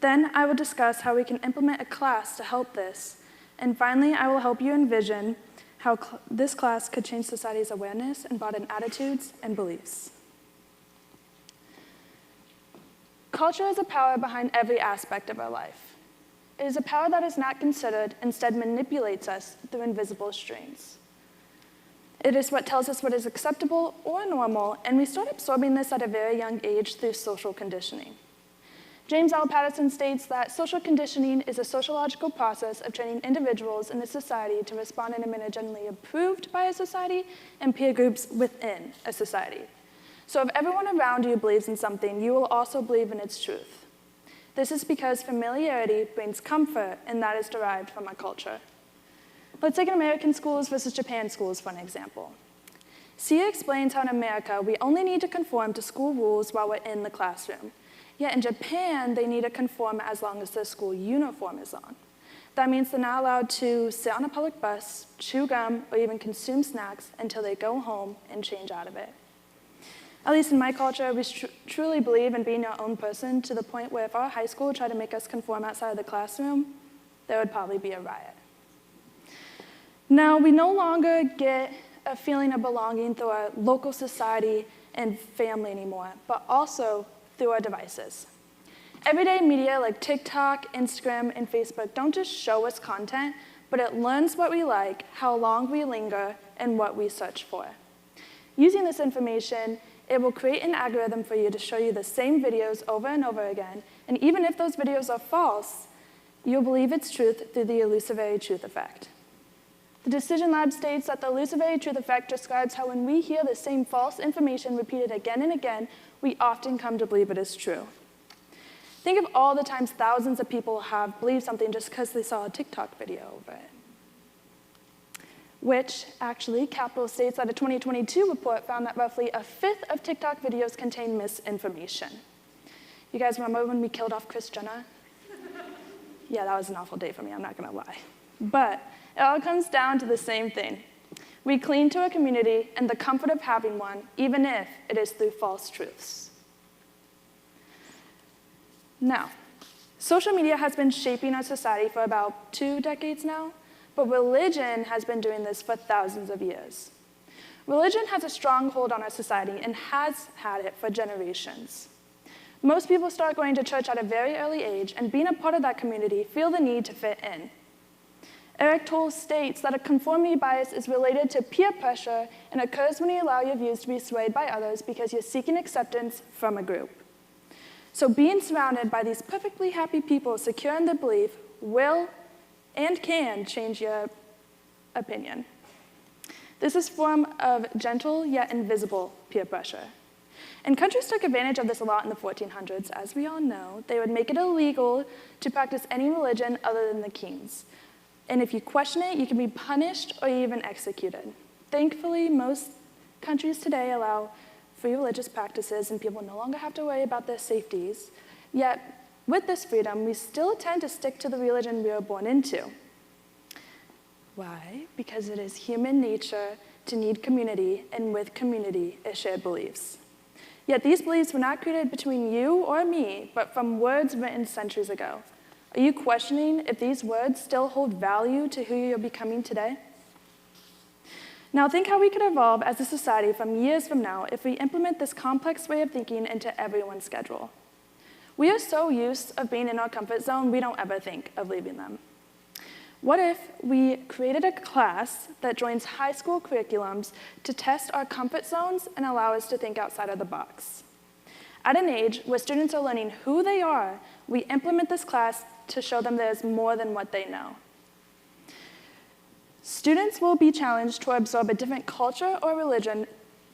Then I will discuss how we can implement a class to help this. And finally, I will help you envision how this class could change society's awareness and broaden attitudes and beliefs. Culture is a power behind every aspect of our life. It is a power that is not considered, instead manipulates us through invisible strings. It is what tells us what is acceptable or normal, and we start absorbing this at a very young age through social conditioning. James L. Patterson states that social conditioning is a sociological process of training individuals in a society to respond in a manner generally approved by a society and peer groups within a society. So if everyone around you believes in something, you will also believe in its truth. This is because familiarity brings comfort, and that is derived from our culture. Let's take American schools versus Japan schools for an example. Sia explains how in America, we only need to conform to school rules while we're in the classroom. Yet in Japan, they need to conform as long as their school uniform is on. That means they're not allowed to sit on a public bus, chew gum, or even consume snacks until they go home and change out of it. At least in my culture, we truly believe in being our own person to the point where if our high school tried to make us conform outside of the classroom, there would probably be a riot. Now, we no longer get a feeling of belonging through our local society and family anymore, but also through our devices. Everyday media like TikTok, Instagram, and Facebook don't just show us content, but it learns what we like, how long we linger, and what we search for. Using this information, it will create an algorithm for you to show you the same videos over and over again, and even if those videos are false, you'll believe its truth through the illusory truth effect. The Decision Lab states that the illusory truth effect describes how when we hear the same false information repeated again and again, we often come to believe it is true. Think of all the times thousands of people have believed something just because they saw a TikTok video over it. Which, actually, Capital states that a 2022 report found that roughly a fifth of TikTok videos contain misinformation. You guys remember when we killed off Kris Jenner? Yeah, that was an awful day for me, I'm not gonna lie. But it all comes down to the same thing. We cling to a community and the comfort of having one, even if it is through false truths. Now, social media has been shaping our society for about 2 decades now, but religion has been doing this for thousands of years. Religion has a strong hold on our society and has had it for generations. Most people start going to church at a very early age, and being a part of that community feel the need to fit in. Eric Toll states that a conformity bias is related to peer pressure and occurs when you allow your views to be swayed by others because you're seeking acceptance from a group. So being surrounded by these perfectly happy people secure in their belief will and can change your opinion. This is a form of gentle yet invisible peer pressure. And countries took advantage of this a lot in the 1400s. As we all know, they would make it illegal to practice any religion other than the king's. And if you question it, you can be punished or even executed. Thankfully, most countries today allow free religious practices, and people no longer have to worry about their safeties. Yet, with this freedom, we still tend to stick to the religion we were born into. Why? Because it is human nature to need community, and with community is shared beliefs. Yet these beliefs were not created between you or me, but from words written centuries ago. Are you questioning if these words still hold value to who you're becoming today? Now think how we could evolve as a society from years from now if we implement this complex way of thinking into everyone's schedule. We are so used of being in our comfort zone, we don't ever think of leaving them. What if we created a class that joins high school curriculums to test our comfort zones and allow us to think outside of the box? At an age where students are learning who they are, we implement this class to show them there's more than what they know. Students will be challenged to absorb a different culture or religion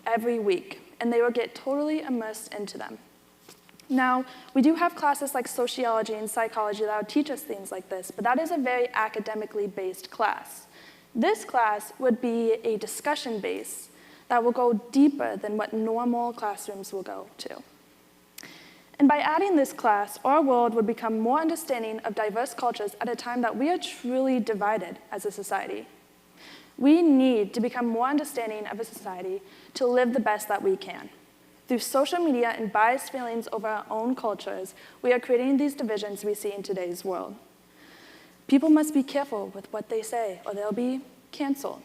every week, and they will get totally immersed into them. Now, we do have classes like sociology and psychology that will teach us things like this, but that is a very academically based class. This class would be a discussion base that will go deeper than what normal classrooms will go to. And by adding this class, our world would become more understanding of diverse cultures at a time that we are truly divided as a society. We need to become more understanding of a society to live the best that we can. Through social media and biased feelings over our own cultures, we are creating these divisions we see in today's world. People must be careful with what they say, or they'll be canceled.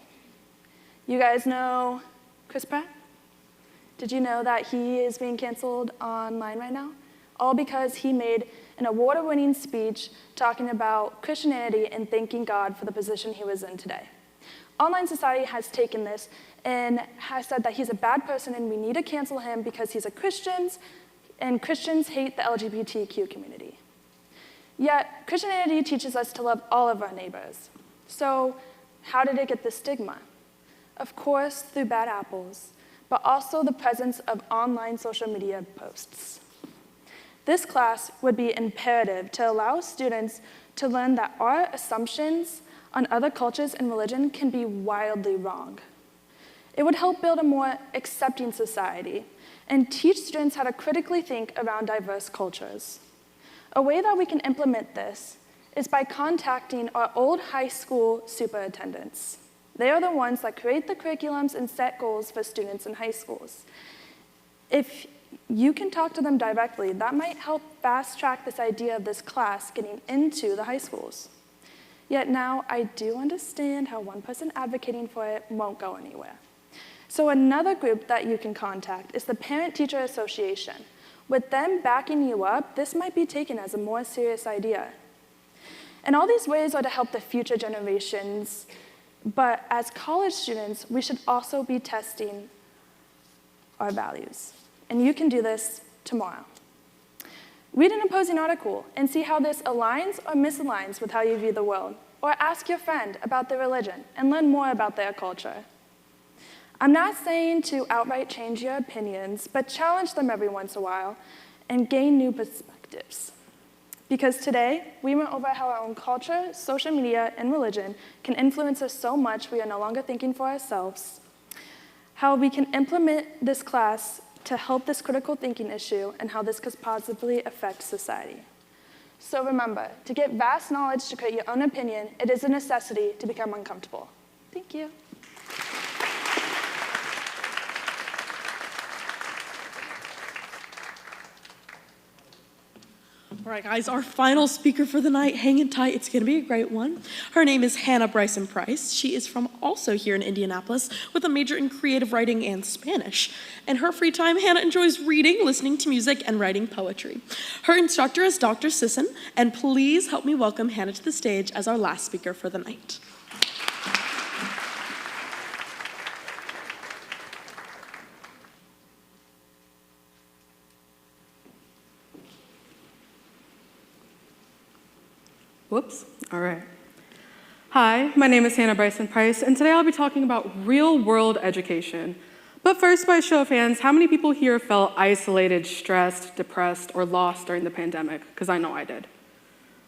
You guys know Chris Pratt? Did you know that he is being canceled online right now? All because he made an award-winning speech talking about Christianity and thanking God for the position he was in today. Online society has taken this and has said that he's a bad person and we need to cancel him because he's a Christian, and Christians hate the LGBTQ community. Yet, Christianity teaches us to love all of our neighbors. So, how did it get this stigma? Of course, through bad apples, but also the presence of online social media posts. This class would be imperative to allow students to learn that our assumptions on other cultures and religion can be wildly wrong. It would help build a more accepting society and teach students how to critically think around diverse cultures. A way that we can implement this is by contacting our old high school superintendents. They are the ones that create the curriculums and set goals for students in high schools. If you can talk to them directly, that might help fast track this idea of this class getting into the high schools. Yet now, I do understand how one person advocating for it won't go anywhere. So another group that you can contact is the Parent-Teacher Association. With them backing you up, this might be taken as a more serious idea. And all these ways are to help the future generations, but as college students, we should also be testing our values. And you can do this tomorrow. Read an opposing article and see how this aligns or misaligns with how you view the world. Or ask your friend about their religion and learn more about their culture. I'm not saying to outright change your opinions, but challenge them every once in a while and gain new perspectives. Because today, we went over how our own culture, social media, and religion can influence us so much we are no longer thinking for ourselves, how we can implement this class to help this critical thinking issue, and how this could positively affect society. So remember, to get vast knowledge to create your own opinion, it is a necessity to become uncomfortable. Thank you. All right, guys, our final speaker for the night, hang in tight, it's gonna be a great one. Her name is Hannah Bryson Price. She is from also here in Indianapolis with a major in creative writing and Spanish. In her free time, Hannah enjoys reading, listening to music, and writing poetry. Her instructor is Dr. Sisson, and please help me welcome Hannah to the stage as our last speaker for the night. Whoops, all right. Hi, my name is Hannah Bryson Price, and today I'll be talking about real-world education. But first, by a show of hands, how many people here felt isolated, stressed, depressed, or lost during the pandemic? Because I know I did.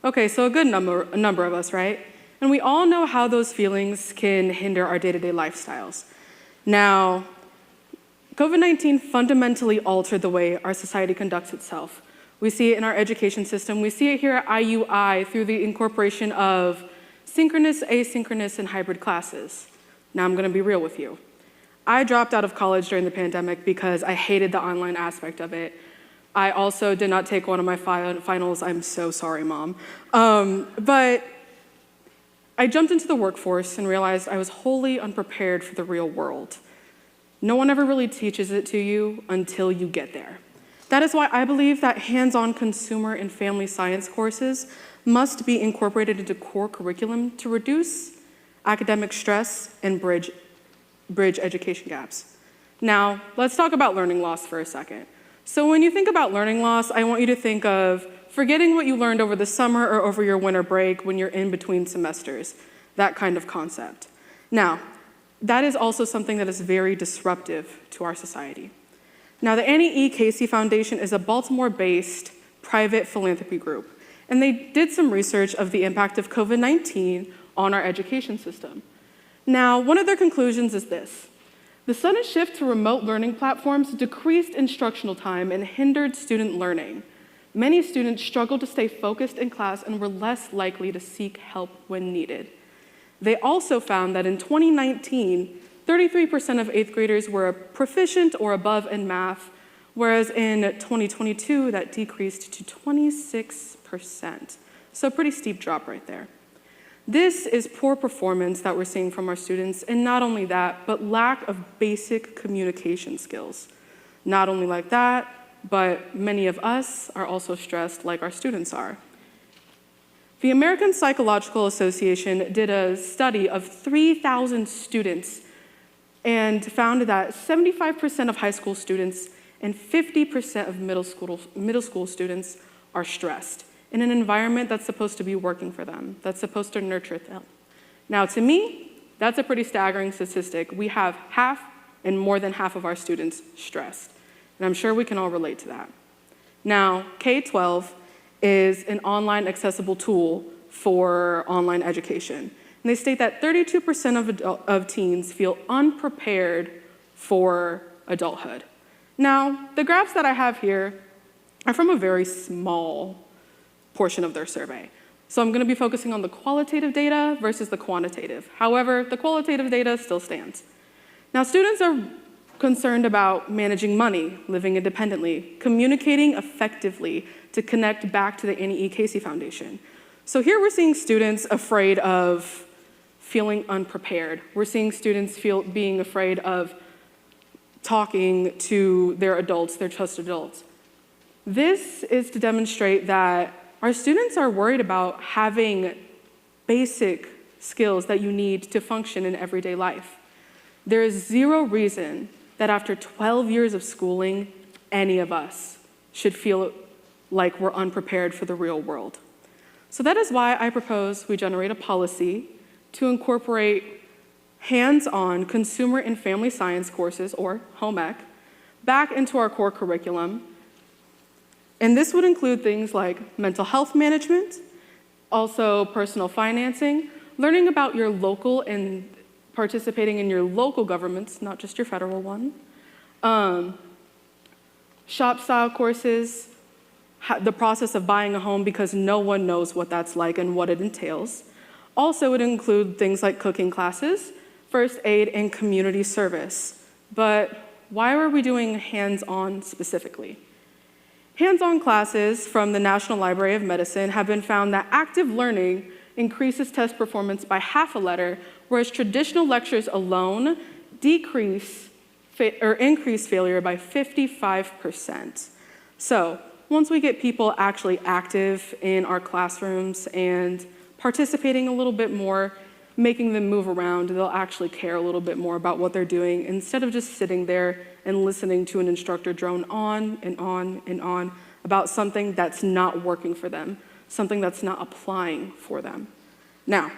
Okay, so a good number of us, right? And we all know how those feelings can hinder our day-to-day lifestyles. Now, COVID-19 fundamentally altered the way our society conducts itself. We see it in our education system. We see it here at IUI through the incorporation of synchronous, asynchronous, and hybrid classes. Now I'm gonna be real with you. I dropped out of college during the pandemic because I hated the online aspect of it. I also did not take one of my finals. I'm so sorry, Mom. But I jumped into the workforce and realized I was wholly unprepared for the real world. No one ever really teaches it to you until you get there. That is why I believe that hands-on consumer and family science courses must be incorporated into core curriculum to reduce academic stress and bridge education gaps. Now, let's talk about learning loss for a second. So when you think about learning loss, I want you to think of forgetting what you learned over the summer or over your winter break when you're in between semesters, that kind of concept. Now, that is also something that is very disruptive to our society. Now, the Annie E. Casey Foundation is a Baltimore-based private philanthropy group, and they did some research of the impact of COVID-19 on our education system. Now, one of their conclusions is this: the sudden shift to remote learning platforms decreased instructional time and hindered student learning. Many students struggled to stay focused in class and were less likely to seek help when needed. They also found that in 2019, 33% of 8th graders were proficient or above in math, whereas in 2022, that decreased to 26%. So a pretty steep drop right there. This is poor performance that we're seeing from our students, and not only that, but lack of basic communication skills. Not only like that, but many of us are also stressed like our students are. The American Psychological Association did a study of 3,000 students and found that 75% of high school students and 50% of middle school students are stressed in an environment that's supposed to be working for them, that's supposed to nurture them. Now, to me, that's a pretty staggering statistic. We have half and more than half of our students stressed, and I'm sure we can all relate to that. Now, K-12 is an online accessible tool for online education. And they state that 32% of teens feel unprepared for adulthood. Now, the graphs that I have here are from a very small portion of their survey. So I'm going to be focusing on the qualitative data versus the quantitative. However, the qualitative data still stands. Now, students are concerned about managing money, living independently, communicating effectively to connect back to the Annie E. Casey Foundation. So here we're seeing students afraid of feeling unprepared. We're seeing students being afraid of talking to their adults, their trusted adults. This is to demonstrate that our students are worried about having basic skills that you need to function in everyday life. There is zero reason that after 12 years of schooling, any of us should feel like we're unprepared for the real world. So that is why I propose we generate a policy to incorporate hands-on consumer and family science courses, or home ec, back into our core curriculum. And this would include things like mental health management, also personal financing, learning about your local and participating in your local governments, not just your federal one, shop-style courses, the process of buying a home because no one knows what that's like and what it entails. Also, it would include things like cooking classes, first aid, and community service. But why are we doing hands-on specifically? Hands-on classes from the National Library of Medicine have been found that active learning increases test performance by half a letter, whereas traditional lectures alone increase failure by 55%. So once we get people actually active in our classrooms and participating a little bit more, making them move around, they'll actually care a little bit more about what they're doing instead of just sitting there and listening to an instructor drone on and on and on about something that's not working for them, something that's not applying for them. Now,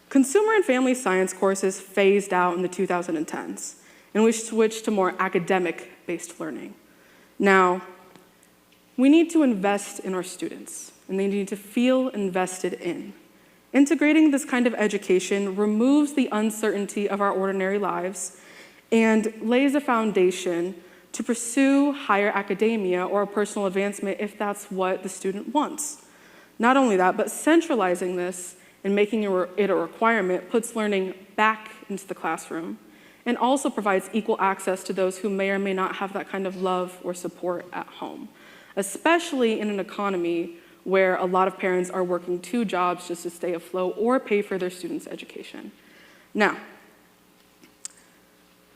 consumer and family science courses phased out in the 2010s, and we switched to more academic-based learning. Now, we need to invest in our students, and they need to feel invested in. Integrating this kind of education removes the uncertainty of our ordinary lives and lays a foundation to pursue higher academia or personal advancement if that's what the student wants. Not only that, but centralizing this and making it a requirement puts learning back into the classroom and also provides equal access to those who may or may not have that kind of love or support at home, especially in an economy where a lot of parents are working 2 jobs just to stay afloat or pay for their students' education. Now,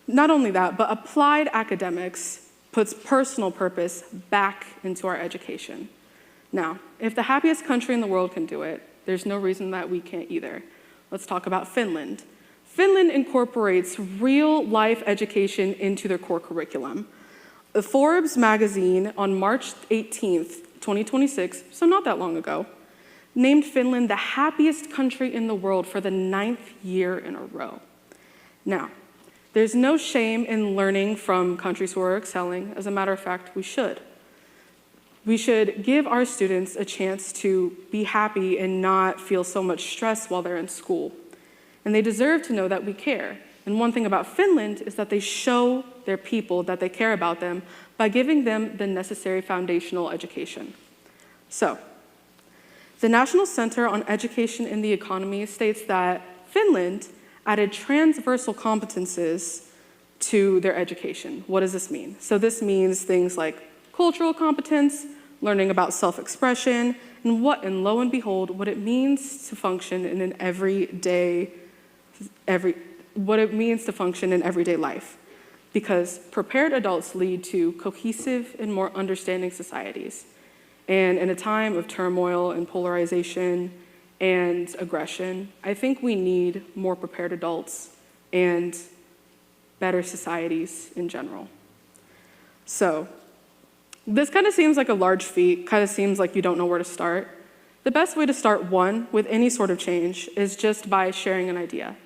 not only that, but applied academics puts personal purpose back into our education. Now, if the happiest country in the world can do it, there's no reason that we can't either. Let's talk about Finland. Finland incorporates real-life education into their core curriculum. The Forbes magazine on March 18th, 2026, so not that long ago, named Finland the happiest country in the world for the 9th year in a row. Now, there's no shame in learning from countries who are excelling. As a matter of fact, we should. We should give our students a chance to be happy and not feel so much stress while they're in school. And they deserve to know that we care. And one thing about Finland is that they show their people that they care about them by giving them the necessary foundational education. So, the National Center on Education in the Economy states that Finland added transversal competences to their education. What does this mean? So this means things like cultural competence, learning about self-expression, and lo and behold, what it means to function in an everyday life. Because prepared adults lead to cohesive and more understanding societies. And in a time of turmoil and polarization and aggression, I think we need more prepared adults and better societies in general. So, this kind of seems like a large feat, kind of seems like you don't know where to start. The best way to start, one, with any sort of change is just by sharing an idea.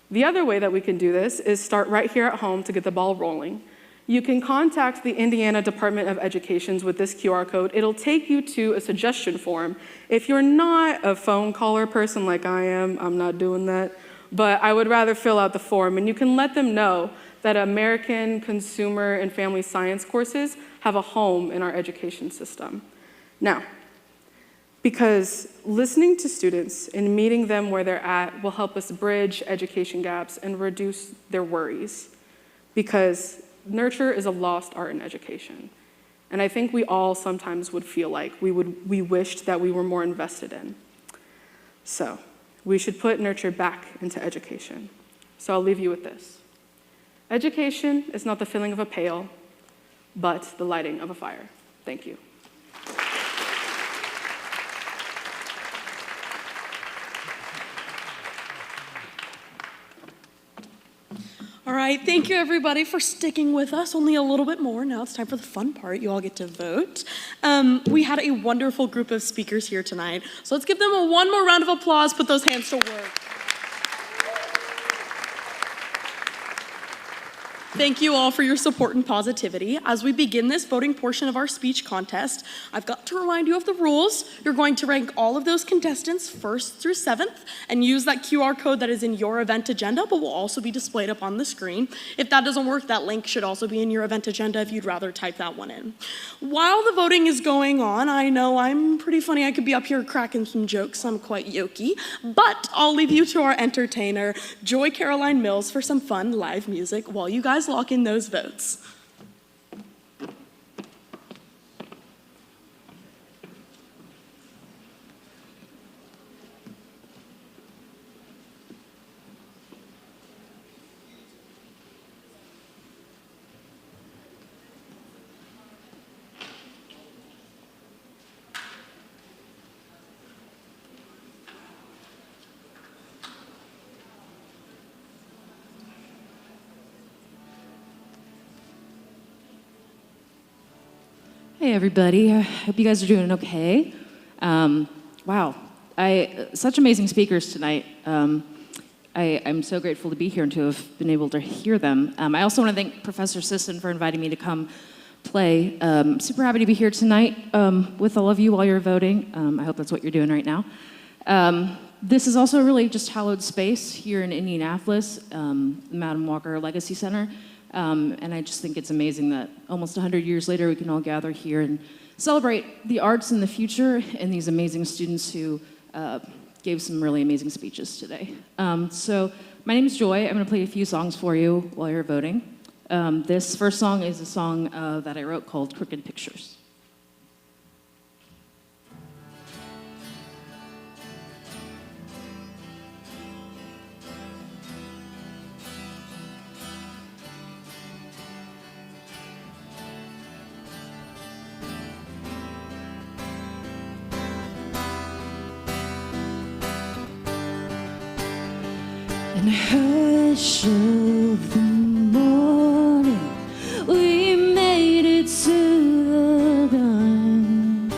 The other way that we can do this is start right here at home to get the ball rolling. You can contact the Indiana Department of Education with this QR code. It'll take you to a suggestion form. If you're not a phone caller person like I am, I'm not doing that, but I would rather fill out the form, and you can let them know that American consumer and family science courses have a home in our education system. Now, because listening to students and meeting them where they're at will help us bridge education gaps and reduce their worries. Because nurture is a lost art in education. And I think we all sometimes would feel like we wished that we were more invested in. So we should put nurture back into education. So I'll leave you with this. Education is not the filling of a pail, but the lighting of a fire. Thank you. All right, thank you everybody for sticking with us only a little bit more. Now it's time for the fun part. You all get to vote. We had a wonderful group of speakers here tonight, so let's give them one more round of applause. Put those hands to work. Thank you all for your support and positivity. As we begin this voting portion of our speech contest, I've got to remind you of the rules. You're going to rank all of those contestants 1st through 7th and use that QR code that is in your event agenda, but will also be displayed up on the screen. If that doesn't work, that link should also be in your event agenda if you'd rather type that one in. While the voting is going on, I know I'm pretty funny. I could be up here cracking some jokes. I'm quite jokey, but I'll leave you to our entertainer, Joy Caroline Mills, for some fun live music while you guys lock in those votes. Hey everybody, I hope you guys are doing okay. Wow, such amazing speakers tonight. I'm so grateful to be here and to have been able to hear them. I also want to thank Professor Sisson for inviting me to come play. I'm super happy to be here tonight with all of you while you're voting. I hope that's what you're doing right now. This is also a really just hallowed space here in Indianapolis, the Madam Walker Legacy Center. And I just think it's amazing that almost 100 years later we can all gather here and celebrate the arts in the future and these amazing students who gave some really amazing speeches today. So my name is Joy. I'm going to play a few songs for you while you're voting. This first song is a song that I wrote called Crooked Pictures. and hush of the morning, we made it to the dawn,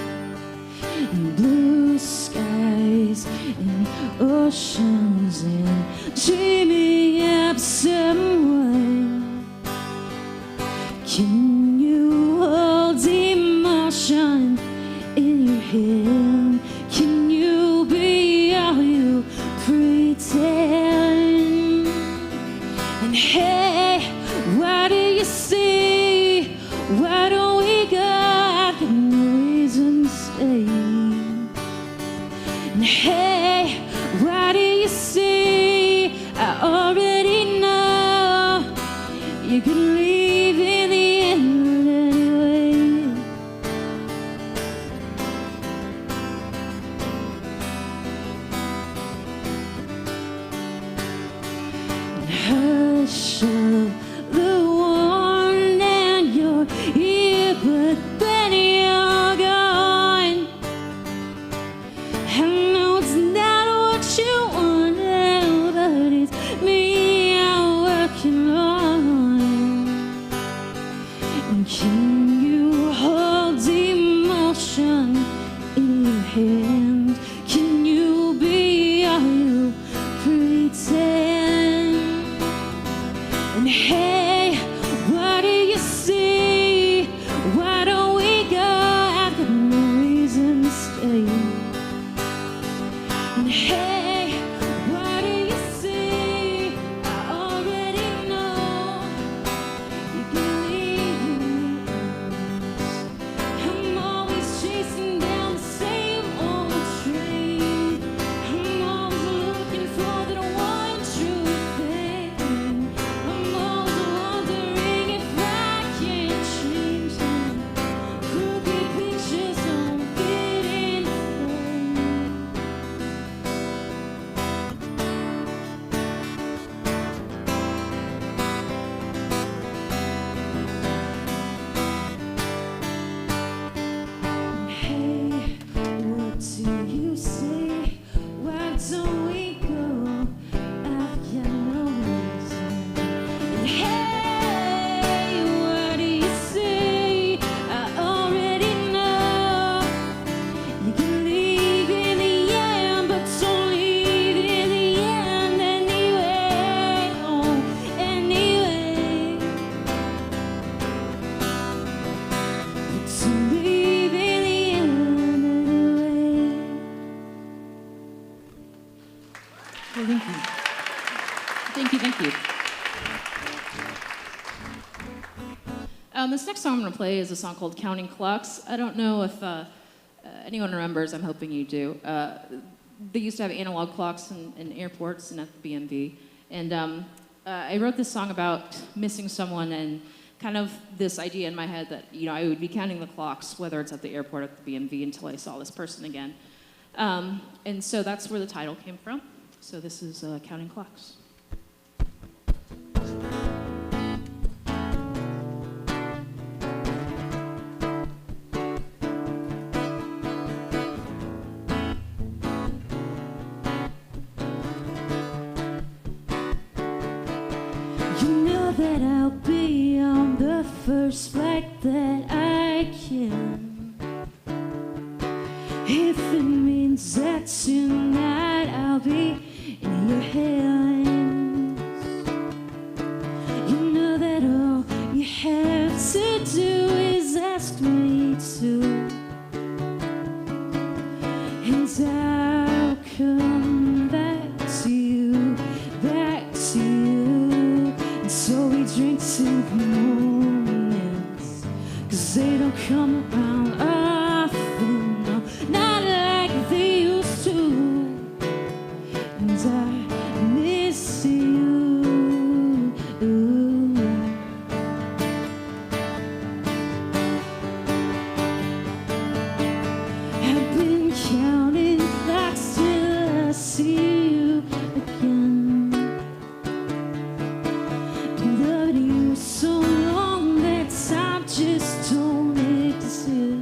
and blue skies and oceans and dreaming up someone. Can you hold emotion in your hand? Can you be all you pretend? And hey, what do you see? Why don't we go? I've got no reason to stay. And hey, what do you see? I already know you can leave in the end anyway. And hush of the one and you're here, but then you're gone. I know it's not what you wanted, but it's me I'm working on. And can you hold emotion in your hand? Can you be all you pretend? And hey, what do you see? Why don't we go? I've got no reason to stay. And hey, what do you see? I already know you can leave me. I'm always chasing down the same old train. I'm always looking for that one true thing. I'm always wondering if I can change them. Crooked pictures don't fit in frame. Hey, what do you say? Why don't we go? I've got no reason. And hey, what do you say? I already know you can leave in the end, but don't leave in the end anyway. Oh, anyway. To leave in the end anyway. Well, thank you. Thank you, thank you. This next song I'm going to play is a song called Counting Clocks. I don't know if anyone remembers, I'm hoping you do. They used to have analog clocks in airports and at the BMV. And I wrote this song about missing someone and kind of this idea in my head that, you know, I would be counting the clocks, whether it's at the airport or at the BMV, until I saw this person again. And so that's where the title came from. So this is Counting Clocks. You know that I'll be on the first flight that I can. If it means that tonight I'll be in your hands. You know that all you have to do is ask me to, and I'll come back to you, back to you. And so we drink to the moments, 'cause they don't come around often, no, not like they used to. And I miss you. I've been counting clocks till I see you again. Been loving you so long that time just don't exist.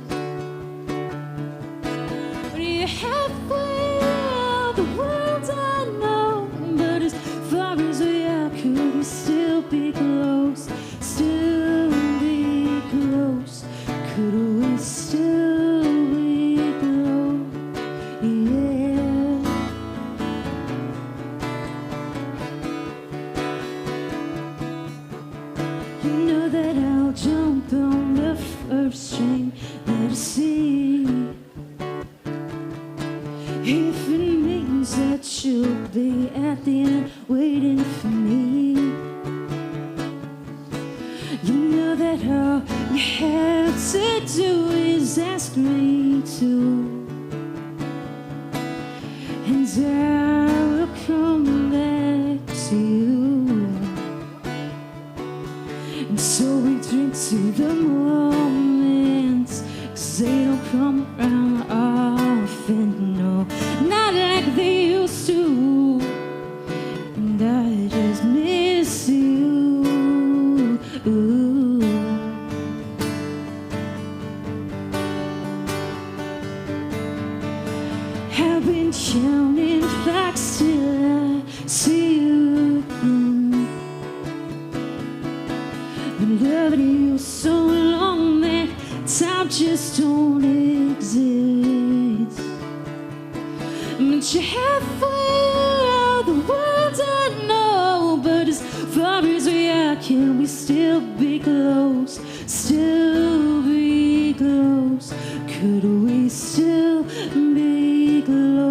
first train there to see. If it means that you'll be at the end waiting for me, you know that all you have to do is ask me to, and I will come back to you. And so we drink to the moments, 'cause they don't come around often, no, not like they used to. And I just miss you. Ooh. I've been counting clocks till I see you again. Been loving you so long that time just don't exist. But you're halfway around the world, I know. But as far as we are, can we still be close? Still be close? Could we still be close?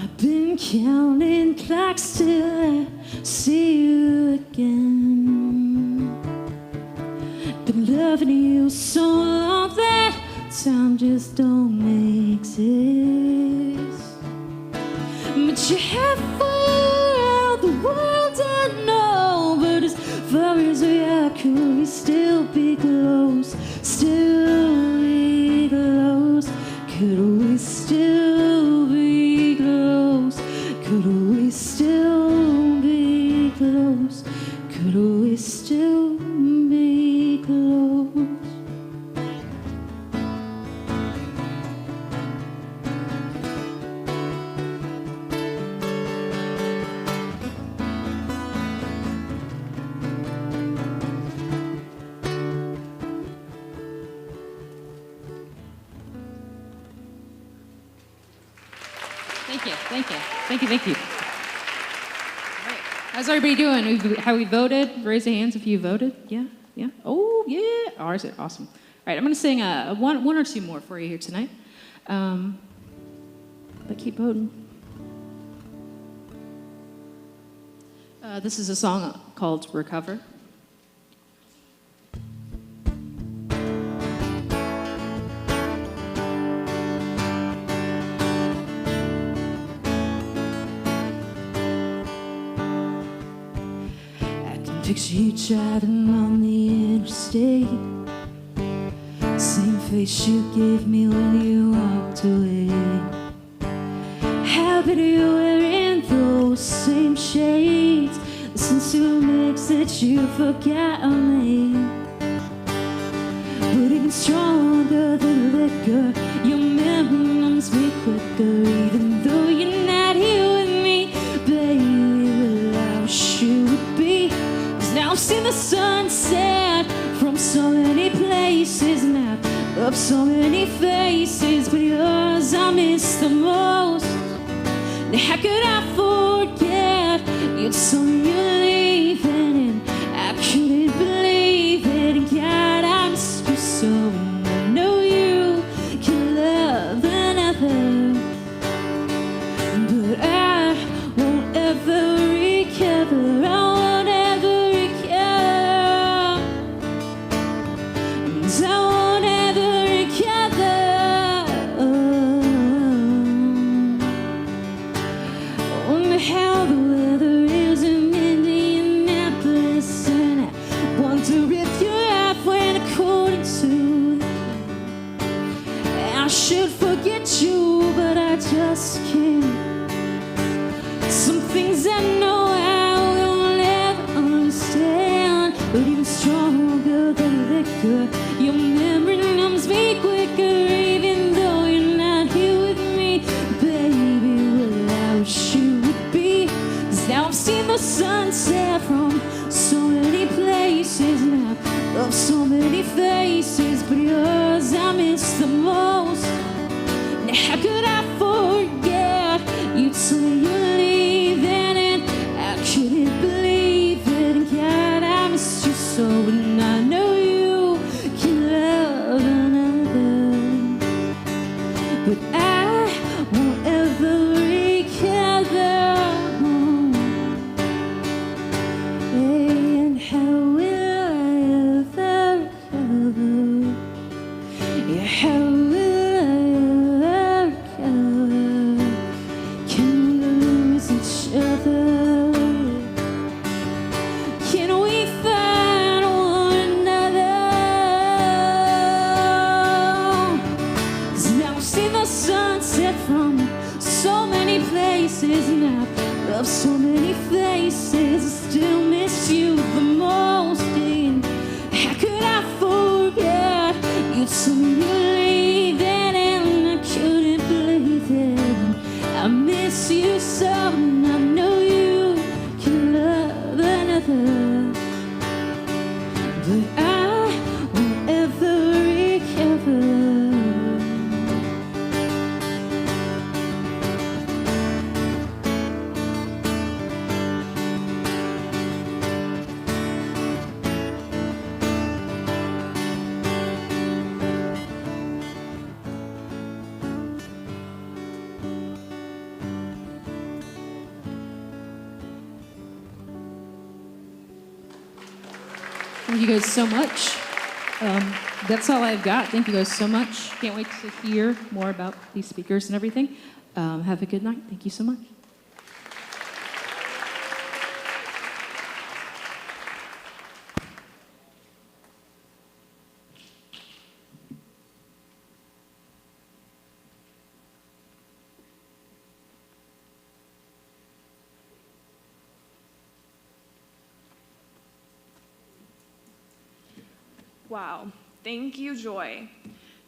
I've been counting clocks till I see you again. Been loving you so long that time just don't exist. But you're halfway around the world, I know. But as far as we are, could we still be close? Still be close? Could we still be close? Could we still be close? Could we still be close? Thank you. All right. How's everybody doing? How we voted? Raise your hands if you voted. Yeah? Oh, yeah. Oh, is it? Awesome. All right, I'm going to sing one or two more for you here tonight. But keep voting. This is a song called Recover. Picture you driving on the interstate, same face you gave me when you walked away. How about you wearing those same shades? Listen to mix that you forgot me. But even stronger than liquor, your memory numbs me quicker. Even though you're not here with me, baby, well, I wish you would be. Now I've seen the sunset from so many places, and I've loved so many faces, but yours I miss the most. Now how could I forget? You told me you're leaving, and I couldn't believe it. And God, I miss you so, and I know you can love another, but I won't ever recover. I won't ever I won't ever recover. I wonder how the weather is in Indianapolis, and I wonder if you're halfway according to the plan. I should forget you, but I just can't. Some things I know I will never understand, but even stronger than liquor, your memory numbs me quicker. Even though you're not here with me, baby, well, I wish you would be. 'Cause now I've seen the sunset from so many places, places now, of so many faces, but yours I miss the most. Now how could I forget? You told me you're leaving and I couldn't believe it. And God, I missed you so, and I know you can love another, but I won't ever recover. And how will I ever recover? Yeah, how will I ever recover? Can we lose each other? Can we find one another? 'Cause now I've seen the sunset from so many places now, of so many faces, I still miss you the most. And how could I forget? You told me you're leaving and I couldn't believe it. I miss you so, and I know you can love another, but I won't ever recover. Thank you guys so much. That's all I've got. Thank you guys so much. Can't wait to hear more about these speakers and everything. Have a good night. Thank you so much. Wow, thank you, Joy.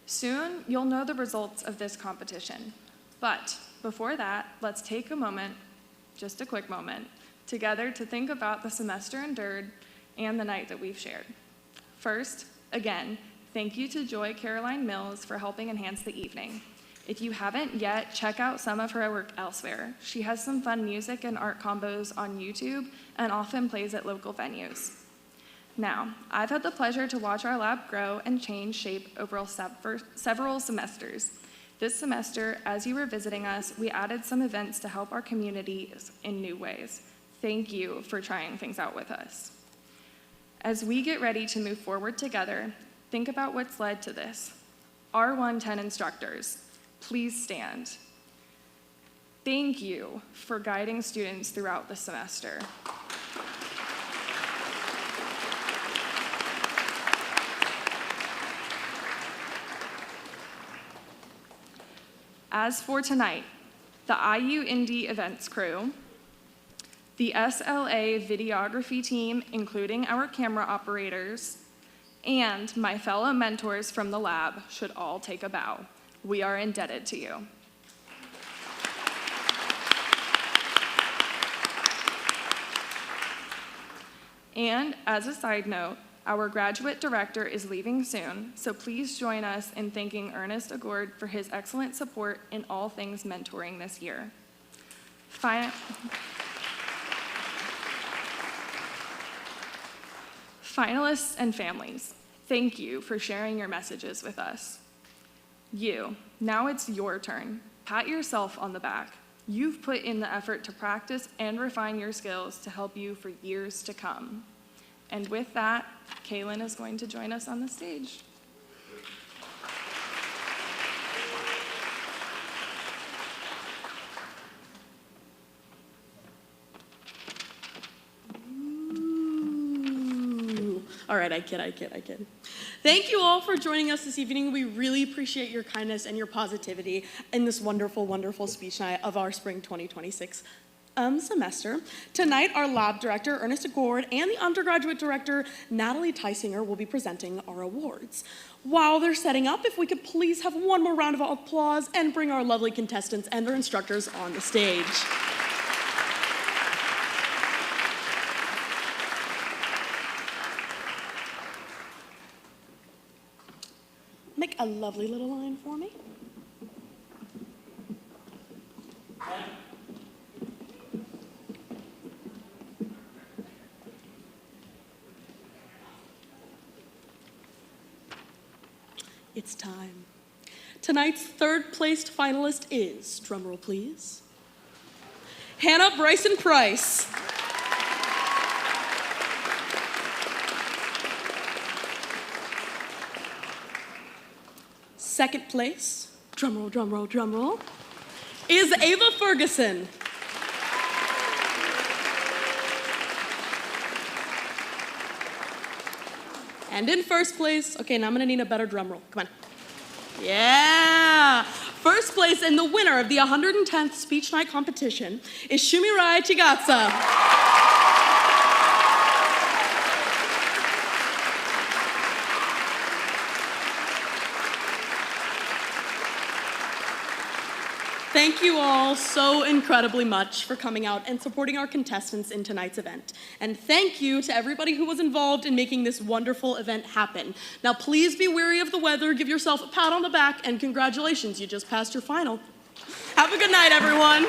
Soon, you'll know the results of this competition. But before that, let's take a moment, just a quick moment, together to think about the semester endured and the night that we've shared. First, again, thank you to Joy Caroline Mills for helping enhance the evening. If you haven't yet, check out some of her work elsewhere. She has some fun music and art combos on YouTube and often plays at local venues. Now, I've had the pleasure to watch our lab grow and change shape over several semesters. This semester, as you were visiting us, we added some events to help our community in new ways. Thank you for trying things out with us. As we get ready to move forward together, think about what's led to this. Our 110 instructors, please stand. Thank you for guiding students throughout the semester. As for tonight, the IU Indy events crew, the SLA videography team, including our camera operators, and my fellow mentors from the lab should all take a bow. We are indebted to you. And as a side note, our graduate director is leaving soon, so please join us in thanking Ernest Agord for his excellent support in all things mentoring this year. Finalists and families, thank you for sharing your messages with us. Now it's your turn. Pat yourself on the back. You've put in the effort to practice and refine your skills to help you for years to come. And with that, Caitlyn is going to join us on the stage. All right, I kid. Thank you all for joining us this evening. We really appreciate your kindness and your positivity in this wonderful, wonderful speech night of our spring 2026 semester. Tonight, our lab director, Ernest Agord, and the undergraduate director, Natalie Teisinger, will be presenting our awards. While they're setting up, if we could please have one more round of applause and bring our lovely contestants and their instructors on the stage. make a lovely little line for me. It's time. Tonight's third-placed finalist is, drumroll please, Hannah Bryson Price. Second place, drumroll, drumroll, drumroll, is Ava Ferguson. And in first place, okay, now I'm gonna need a better drum roll. Come on. Yeah! First place and the winner of the 110th Speech Night competition is Shumi Chiatza. Thank you all so incredibly much for coming out and supporting our contestants in tonight's event. And thank you to everybody who was involved in making this wonderful event happen. Now please be wary of the weather, give yourself a pat on the back, and congratulations, you just passed your final. Have a good night, everyone.